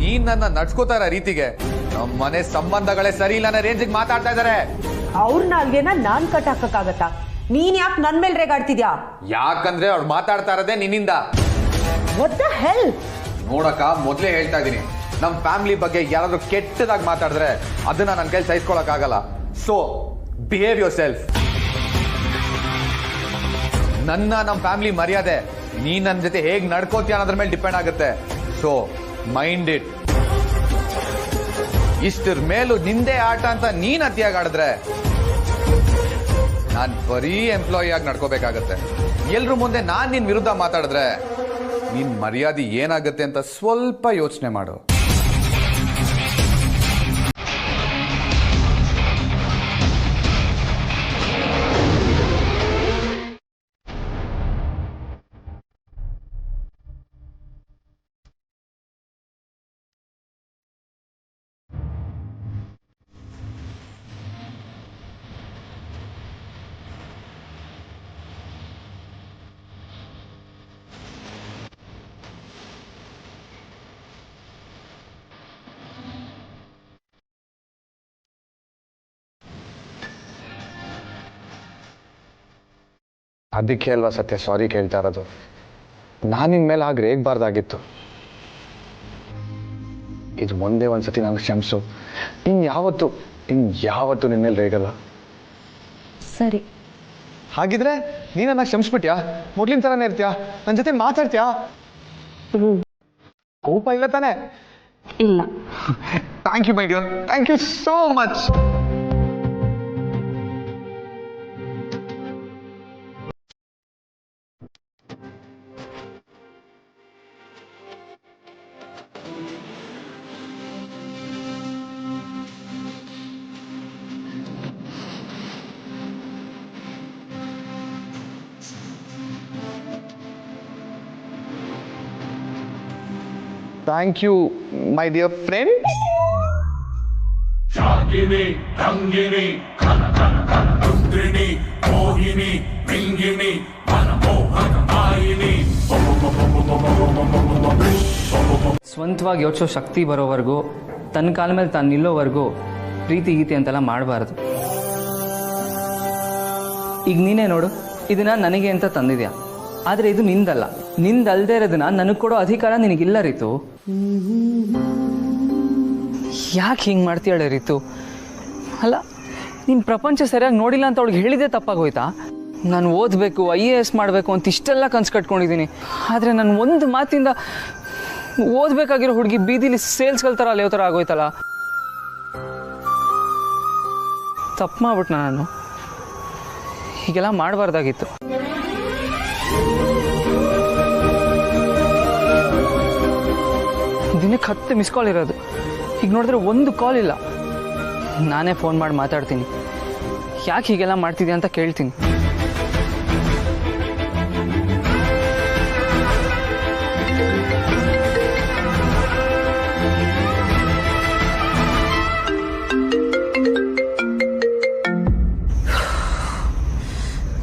ನೀನ್ ನನ್ನ ನಡ್ಸ್ಕೋತಾ ಇರೋ ರೀತಿಗೆ ನಮ್ ಮನೆ ಸಂಬಂಧಗಳೇ ಸರಿ ಇಲ್ಲ ಅನ್ನೋ ರೇಂಜಿಗೆ ಮಾತಾಡ್ತಾ ಇದಾರೆ. ಅವ್ರ ನಾಲ್ಗೆನ ನಾನ್ ಕಟ್ ಹಾಕಕ್ಕಾಗತ್ತಾ? ನೀನ್ ಯಾಕೆ ನನ್ ಮೇಲೆ ರೇಗಾಡ್ತಿದ್ಯಾ? ಯಾಕಂದ್ರೆ ಅವ್ರು ಮಾತಾಡ್ತಾ ಇರೋದೇ ನಿನ್ನಿಂದ. What the hell? ನೋಡಕ್ಕ, ಮೊದ್ಲೇ ಹೇಳ್ತಾ ಇದೀನಿ, ನಮ್ ಫ್ಯಾಮಿಲಿ ಬಗ್ಗೆ ಯಾರಾದ್ರೂ ಕೆಟ್ಟದಾಗಿ ಮಾತಾಡಿದ್ರೆ ಅದನ್ನ ನನ್ನ ಕೈ ಸಹಿಸ್ಕೊಳಕ್ ಆಗಲ್ಲ. So behave your self. ನಮ್ ಫ್ಯಾಮಿಲಿ ಮರ್ಯಾದೆ ನೀನ್ ನನ್ನ ಜೊತೆ ಹೇಗ್ ನಡ್ಕೋತೀಯ ಅನ್ನೋದ್ರ ಮೇಲೆ ಡಿಪೆಂಡ್ ಆಗುತ್ತೆ. So mind it. ಇಷ್ಟರ ಮೇಲೂ ನಿಂದೇ ಆಟ ಅಂತ ನೀನ್ ಅತಿಯಾಗಿ ಆಡಿದ್ರೆ ನಾನ್ ಬರೀ ಎಂಪ್ಲಾಯಿ ಆಗಿ ನಡ್ಕೋಬೇಕಾಗತ್ತೆ. ಎಲ್ರ ಮುಂದೆ ನಾನ್ ನಿನ್ ವಿರುದ್ಧ ಮಾತಾಡಿದ್ರೆ ನಿನ್ ಮರ್ಯಾದೆ ಏನಾಗುತ್ತೆ ಅಂತ ಸ್ವಲ್ಪ ಯೋಚನೆ ಮಾಡು. ಅದಕ್ಕೆ ಅಲ್ವಾ ಸತ್ಯ ಸಾರಿ ಕೇಳ್ತಾ ಇರೋದು. ನಾನು ನಿನ್ ಮೇಲೆ ಹಾಗೆ ರೇಗಬಾರ್ದಾಗಿತ್ತು. ಇದು ಒಂದೇ ಒಂದ್ಸತಿ ನನಗೆ ಕ್ಷಮಿಸು. ಇನ್ಯಾವತ್ತು ನಿನ್ನ ಮೇಲೆ ರೇಗಲ್ಲ. ಸರಿ. ಹಾಗಿದ್ರೆ ನೀನನ್ನ ಕ್ಷಮಿಸ್ಬಿಟ್ಯಾ? ಮೊದ್ಲಿನ ಥರನೇ ಇರ್ತೀಯಾ? ನನ್ನ ಜೊತೆ ಮಾತಾಡ್ತೀಯಾ? ಕೋಪ ಇಲ್ಲ ತಾನೆ? ಇಲ್ಲ. Thank you my dear, thank you so much. Thank you, my dear friend. Shagini, Rangini, Kana Kana Kana Rundrini, Mohini, Ringini, Manamohana Mayini. ಸ್ವಂತವಾಗಿ ಯೋಚಿಸೋ ಶಕ್ತಿ ಬರೋವರೆಗೂ, ತನ್ನ ಕಾಲ ಮೇಲೆ ತಾನು ನಿಲ್ಲೋವರೆಗೂ ಪ್ರೀತಿ ಗೀತಿ ಅಂತೆಲ್ಲ ಮಾಡಬಾರ್ದು. ಈಗ ನೀನೇ ನೋಡು, ಇದನ್ನ ನನಗೆ ಅಂತ ತಂದಿದ್ಯಾ, ಆದರೆ ಇದು ನಿಂದಲ್ಲ. ನಿಂದಲ್ದೇ ಇರೋದನ್ನ ನನಗೆ ಕೊಡೋ ಅಧಿಕಾರ ನಿನಗಿಲ್ಲ ರೀತು. ಯಾಕೆ ಹಿಂಗೆ ಮಾಡ್ತೀಯಾಳೆ ರೀತು? ಅಲ್ಲ, ನೀನು ಪ್ರಪಂಚ ಸರಿಯಾಗಿ ನೋಡಿಲ್ಲ ಅಂತ ಅವಳಿಗೆ ಹೇಳಿದೆ ತಪ್ಪಾಗೋಯ್ತಾ? ನಾನು ಓದಬೇಕು, IAS ಮಾಡಬೇಕು ಅಂತ ಇಷ್ಟೆಲ್ಲ ಕನ್ಸು ಕಟ್ಕೊಂಡಿದ್ದೀನಿ. ಆದರೆ ನಾನು ಒಂದು ಮಾತಿಂದ ಓದ್ಬೇಕಾಗಿರೋ ಹುಡುಗಿ ಬೀದಿಲಿ ಸೇಲ್ಸ್ ಕಲ್ತಾರ ಅಲ್ಲಿಯೋ ಥರ ಆಗೋಯ್ತಲ್ಲ. ತಪ್ಪು ಮಾಡ್ಬಿಟ್ನ ನಾನು. ಹೀಗೆಲ್ಲ ಮಾಡಬಾರ್ದಾಗಿತ್ತು. ದಿನಕ್ಕೆ 10 ಮಿಸ್ ಕಾಲ್ ಇರೋದು. ಈಗ ನೋಡಿದ್ರೆ ಒಂದು ಕಾಲ್ ಇಲ್ಲ. ನಾನೇ ಫೋನ್ ಮಾಡಿ ಮಾತಾಡ್ತೀನಿ. ಯಾಕೆ ಹೀಗೆಲ್ಲ ಮಾಡ್ತಿದ್ಯಾ ಅಂತ ಕೇಳ್ತೀನಿ.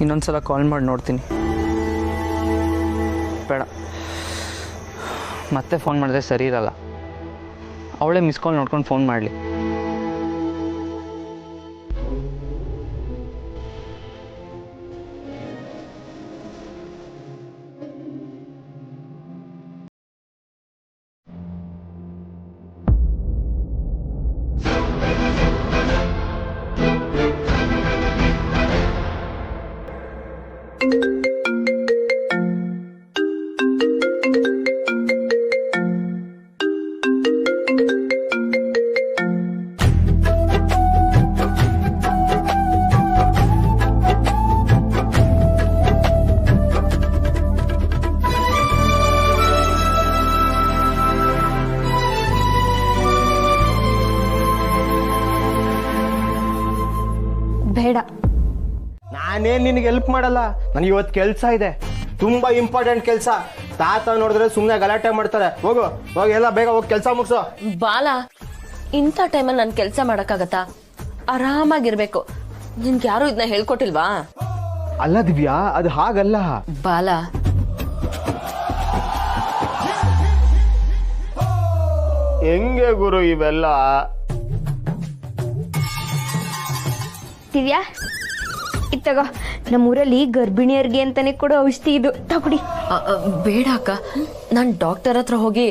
ಇನ್ನೊಂದ್ಸಲ ಕಾಲ್ ಮಾಡಿ ನೋಡ್ತೀನಿ. ಬೇಡ, ಮತ್ತೆ ಫೋನ್ ಮಾಡಿದ್ರೆ ಸರಿ ಇರಲ್ಲ. ಅವಳೇ ಮಿಸ್ ಕಾಲ್ ನೋಡ್ಕೊಂಡು ಫೋನ್ ಮಾಡಲಿ. ಬೇಡ, ನಾನೇನ್ ನಿನಗೆ ಹೆಲ್ಪ್ ಮಾಡಲ್ಲ. ನನಗೆ ಇವತ್ತು ಕೆಲಸ ಇದೆ, ತುಂಬಾ ಇಂಪಾರ್ಟೆಂಟ್ ಕೆಲಸ. ತಾತ ನೋಡಿದ್ರೆ ಸುಮ್ಮನೆ ಗಲಾಟೆ ಮಾಡ್ತಾರೆ. ಹೋಗು ಹೋಗಿ, ಎಲ್ಲ ಬೇಗ ಹೋಗಿ ಕೆಲಸ ಮುಗಿಸೋ. ಬಾಲ, ಇಂಥ ಟೈಮಲ್ಲಿ ನಾನು ಕೆಲಸ ಮಾಡಕ್ಕಾಗತ್ತಾ? ಆರಾಮಾಗಿರ್ಬೇಕು. ನಿನ್ಗೆ ಯಾರು ಇದನ್ನ ಹೇಳ್ಕೊಟ್ಟಿಲ್ವಾ? ಅಲ್ಲ ದಿವ್ಯಾ, ಅದು ಹಾಗಲ್ಲ. ಬಾಲ, ಹೆಂಗೆ ಗುರು ಇವೆಲ್ಲ? ದಿವ್ಯಾ, ಇದು ತಗೋ. ನಮ್ಮೂರಲ್ಲಿ ಗರ್ಭಿಣಿಯರಿಗೆ ಅಂತಾನೆ ಕೊಡೋ ಔಷಧಿ ಇದು, ತಗೊಡಿ. ಬೇಡ ಅಕ್ಕ, ನಾನು ಡಾಕ್ಟರ್ ಹತ್ರ ಹೋಗಿ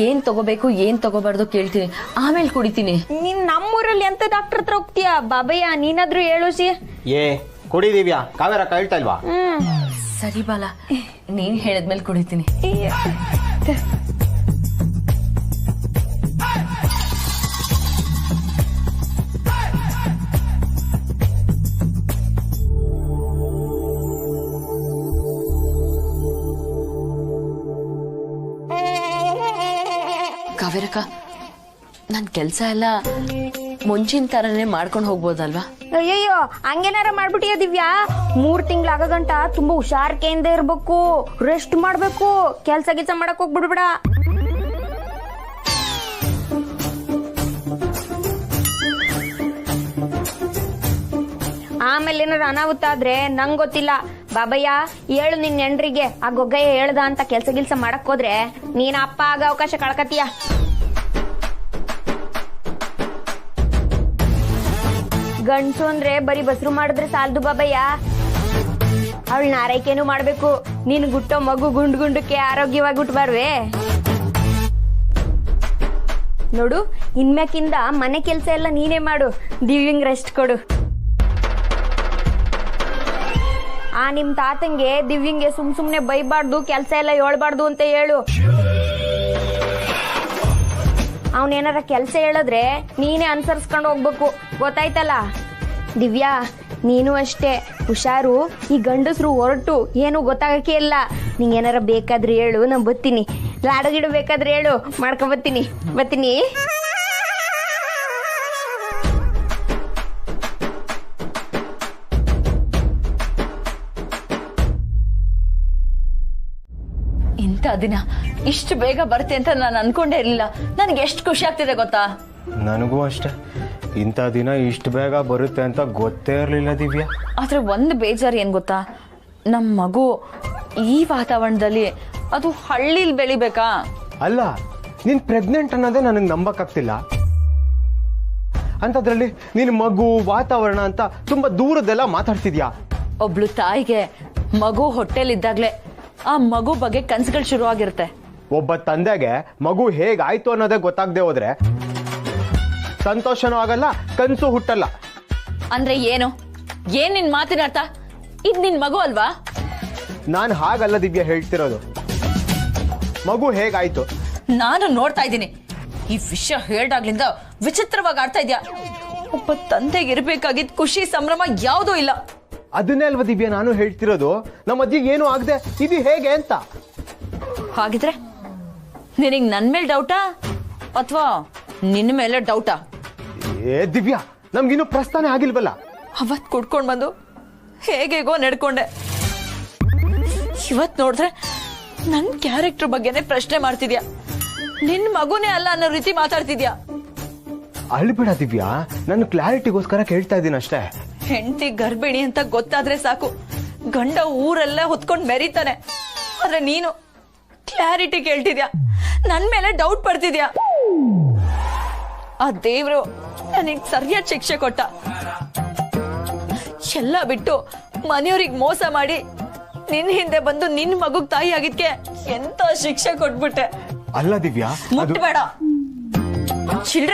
ಏನ್ ತಗೋಬೇಕು ಏನ್ ತಗೋಬಾರ್ದು ಕೇಳ್ತೀನಿ, ಆಮೇಲೆ ಕುಡಿತೀನಿ. ನೀನ್ ನಮ್ಮೂರಲ್ಲಿ ಎಂತ ಡಾಕ್ಟರ್ ಹತ್ರ ಹೋಗ್ತೀಯಾ? ಬಾಬಯ್ಯ, ನೀನಾದ್ರೂ ಹೇಳು ಸಿ. ಏ ಕುಡಿ ದಿವ್ಯಾ, ಕಾವೇರ ಹೇಳ್ತಾ ಇಲ್ವಾ? ಸರಿ ಬಾಲ, ನೀನ್ ಹೇಳಿದ್ಮೇಲೆ ಕುಡಿತೀನಿ. ಕಾವೇರಕ್ಕ, ನನ್ ಕೆಲ್ಸ ಎಲ್ಲ ಮುಂಚಿನ ತರನೇ ಮಾಡ್ಕೊಂಡು ಹೋಗ್ಬೋದಲ್ವಾ? ಅಯ್ಯಯ್ಯೋ, ಹಂಗೇನಾರ ಮಾಡ್ಬಿಟ್ಟಿಯ ದಿವ್ಯಾ? 3 ತಿಂಗಳಾಗ ಗಂಟ ತುಂಬಾ ಹುಷಾರಿಕೆಯಿಂದ ಇರ್ಬೇಕು, ರೆಸ್ಟ್ ಮಾಡ್ಬೇಕು, ಕೆಲ್ಸ ಮಾಡಕ್ ಹೋಗ್ಬಿಡ್ಬೇಡ. ಆಮೇಲೆ ಏನಾರ ಅನಾಹುತ ಆದ್ರೆ ನಂಗ್ ಗೊತ್ತಿಲ್ಲ. ಬಾಬಯ್ಯ, ಹೇಳು ನಿನ್ ಹೆಂಡ್ರಿಗೆ ಆ ಗೊಗ್ಗಯ್ಯ ಹೇಳ್ದ ಅಂತ ಕೆಲ್ಸ ಮಾಡಕ್ ಹೋದ್ರೆ ನೀನ್ ಅಪ್ಪ ಆಗ ಅವಕಾಶ ಕಳ್ಕತೀಯ. ಗಂಡ್ಸು ಅಂದ್ರೆ ಬರೀ ಬಸ್ರು ಮಾಡಿದ್ರೆ ಸಾಲದು ಬಾಬಯ್ಯ, ಅವಳನ್ನ ಆರೈಕೆನೂ ಮಾಡ್ಬೇಕು. ನೀನ್ ಗುಟ್ಟೋ ಮಗು ಗುಂಡಕ್ಕೆ ಆರೋಗ್ಯವಾಗಿ ಹುಟ್ಟಬಾರ್ವೆ. ನೋಡು, ಇನ್ಮ್ಯಾಕಿಂದ ಮನೆ ಕೆಲ್ಸ ಎಲ್ಲ ನೀನೇ ಮಾಡು, ದಿವ್ಯಂಗ್ ರೆಸ್ಟ್ ಕೊಡು. ಆ ನಿಮ್ ತಾತಂಗೆ ದಿವ್ಯಂಗೆ ಸುಮ್ನೆ ಬೈಬಾರ್ದು, ಕೆಲ್ಸ ಎಲ್ಲ ಹೇಳ್ಬಾರ್ದು ಅಂತ ಹೇಳು. ಅವನೇನಾರ ಕೆಲ್ಸ ಹೇಳಿದ್ರೆ ನೀನೇ ಅನುಸರಿಸ್ಕೊಂಡು ಹೋಗ್ಬೇಕು, ಗೊತ್ತಾಯ್ತಲ್ಲ? ದಿವ್ಯಾ, ನೀನು ಅಷ್ಟೇ ಹುಷಾರು. ಈ ಗಂಡಸ್ರು ಹೊರಟು ಏನು ಗೊತ್ತಾಗಕ್ಕೆ ಇಲ್ಲ. ನಿಂಗೇನಾರ ಬೇಕಾದ್ರೆ ಹೇಳು, ನಾನು ಬರ್ತೀನಿ. ಲಾಡು ಗಿಡ ಬೇಕಾದ್ರೆ ಹೇಳು, ಮಾಡ್ಕೊಂಬರ್ತೀನಿ. ಬರ್ತೀನಿ. ಇಂಥ ದಿನ ಇಷ್ಟು ಬೇಗ ಬರುತ್ತೆ ಅಂತ ನಾನು ಅನ್ಕೊಂಡೇ ಇರಲಿಲ್ಲ. ನನಗೆ ಎಷ್ಟು ಖುಷಿ ಆಗ್ತಿದೆ ಗೊತ್ತಾ? ನನಗೂ ಅಷ್ಟೇ, ಇಂಥ ದಿನ ಇಷ್ಟು ಬೇಗ ಬರುತ್ತೆ ಅಂತ ಗೊತ್ತೇ ಇರಲಿಲ್ಲ ದಿವ್ಯಾ. ಆದ್ರೆ ಒಂದು ಬೇಜಾರು ಏನ್ ಗೊತ್ತಾ, ನಮ್ಮ ಮಗು ಈ ವಾತಾವರಣದಲ್ಲಿ, ಅದು ಹಳ್ಳಿಲಿ ಬೆಳಿಬೇಕಾ? ಅಲ್ಲ, ನೀನ್ ಪ್ರೆಗ್ನೆಂಟ್ ಅನ್ನೋದೇ ನನಗೆ ನಂಬಕ್ಕಾಗ್ತಿಲ್ಲ. ಅಂತದ್ರಲ್ಲಿ ನೀನ್ ಮಗು ವಾತಾವರಣ ಅಂತ ತುಂಬಾ ದೂರದೆಲ್ಲ ಮಾತಾಡ್ತಿದ್ಯಾ. ಒಬ್ಳು ತಾಯಿಗೆ ಮಗು ಹೊಟ್ಟೆಲಿದ್ದಾಗ್ಲೇ ಆ ಮಗು ಬಗ್ಗೆ ಕನ್ಸುಗಳು ಶುರು ಆಗಿರುತ್ತೆ. ಒಬ್ಬ ತಂದೆಗೆ ಮಗು ಹೇಗಾಯ್ತು ಅನ್ನೋದೇ ಗೊತ್ತಾಗದೆ ಹೋದ್ರೆ ಸಂತೋಷನೂ ಆಗಲ್ಲ, ಕನ್ಸು ಹುಟ್ಟಲ್ಲ. ಅಂದ್ರೆ ಏನು? ಏನ್ ನಿನ್ ಮಾತಿನ ಅರ್ಥ? ಇದ್ ನಿನ್ ಮಗು ಅಲ್ವಾ? ನಾನು ಹಾಗಲ್ಲ ದಿವ್ಯಾ ಹೇಳ್ತಿರೋದು. ಮಗು ಹೇಗಾಯ್ತು, ನಾನು ನೋಡ್ತಾ ಇದ್ದೀನಿ. ಈ ವಿಷಯ ಹೇಳ್ದಾಗ್ಲಿಂದ ವಿಚಿತ್ರವಾಗಿ ಆಡ್ತಾ ಇದ್ಯಾ. ಒಬ್ಬ ತಂದೆಗೆ ಇರ್ಬೇಕಾಗಿದ್ ಖುಷಿ ಸಂಭ್ರಮ ಯಾವುದೂ ಇಲ್ಲ. ಅದನ್ನೇ ಅಲ್ವಾ ದಿವ್ಯಾ ನಾನು ಹೇಳ್ತಿರೋದು, ನಮ್ಮ ಅಜ್ಜಿಗೆ ಏನು ಆಗದೆ ಇದು ಹೇಗೆ ಅಂತ. ಹಾಗಿದ್ರೆ ನಿನಗ್ ನನ್ ಮೇಲೆ ಡೌಟಾ ಅಥವಾ ನಿನ್ನ ಮೇಲೆ ಡೌಟಾ? ಏ ದಿವ್ಯಾ, ನಮ್ಗಿನ್ನೂ ಪ್ರಸ್ಥಾನ ಆಗಿಲ್ವಲ್ಲ. ಅವತ್ ಕುಡ್ಕೊಂಡ್ ಬಂದು ಹೇಗೇಗೋ ನಡ್ಕೊಂಡೆ. ಇವತ್ ನೋಡಿದ್ರೆ ನನ್ ಕ್ಯಾರೆಕ್ಟರ್ ಬಗ್ಗೆನೆ ಪ್ರಶ್ನೆ ಮಾಡ್ತಿದ್ಯಾ. ನಿನ್ ಮಗುನೇ ಅಲ್ಲ ಅನ್ನೋ ರೀತಿ ಮಾತಾಡ್ತಿದ್ಯಾ. ಅಳ್ಬೇಡ ದಿವ್ಯಾ, ನಾನು ಕ್ಲಾರಿಟಿಗೋಸ್ಕರ ಕೇಳ್ತಾ ಇದ್ದೀನಿ ಅಷ್ಟೇ. ಹೆಂಡತಿ ಗರ್ಭಿಣಿ ಅಂತ ಗೊತ್ತಾದ್ರೆ ಸಾಕು ಗಂಡ ಊರೆಲ್ಲ ಹೊತ್ಕೊಂಡ್ ಮೆರಿತಾನೆ. ಆದ್ರೆ ನೀನು ಕ್ಲಾರಿಟಿ ಕೇಳ್ತಿದ್ಯಾ, ನನ್ ಮೇಲೆ ಡೌಟ್ ಪಡ್ತಿದ್ಯಾ. ಆ ದೇವ್ರು ನನಗ್ ಸರಿಯಾದ ಶಿಕ್ಷೆ ಕೊಟ್ಟ. ಎಲ್ಲ ಬಿಟ್ಟು ಮನೆಯವ್ರಿಗೆ ಮೋಸ ಮಾಡಿ ನಿನ್ ಹಿಂದೆ ಬಂದು ನಿನ್ ಮಗುಗ್ ತಾಯಿ ಆಗಿದ್ಕೆ ಎಂತ ಶಿಕ್ಷೆ ಕೊಟ್ಬಿಟ್ಟೆ. ಅಲ್ಲ ದಿವ್ಯಾ, ಮುಟ್ಬೇಡ. ಚಿಲ್ಡ್ರನ್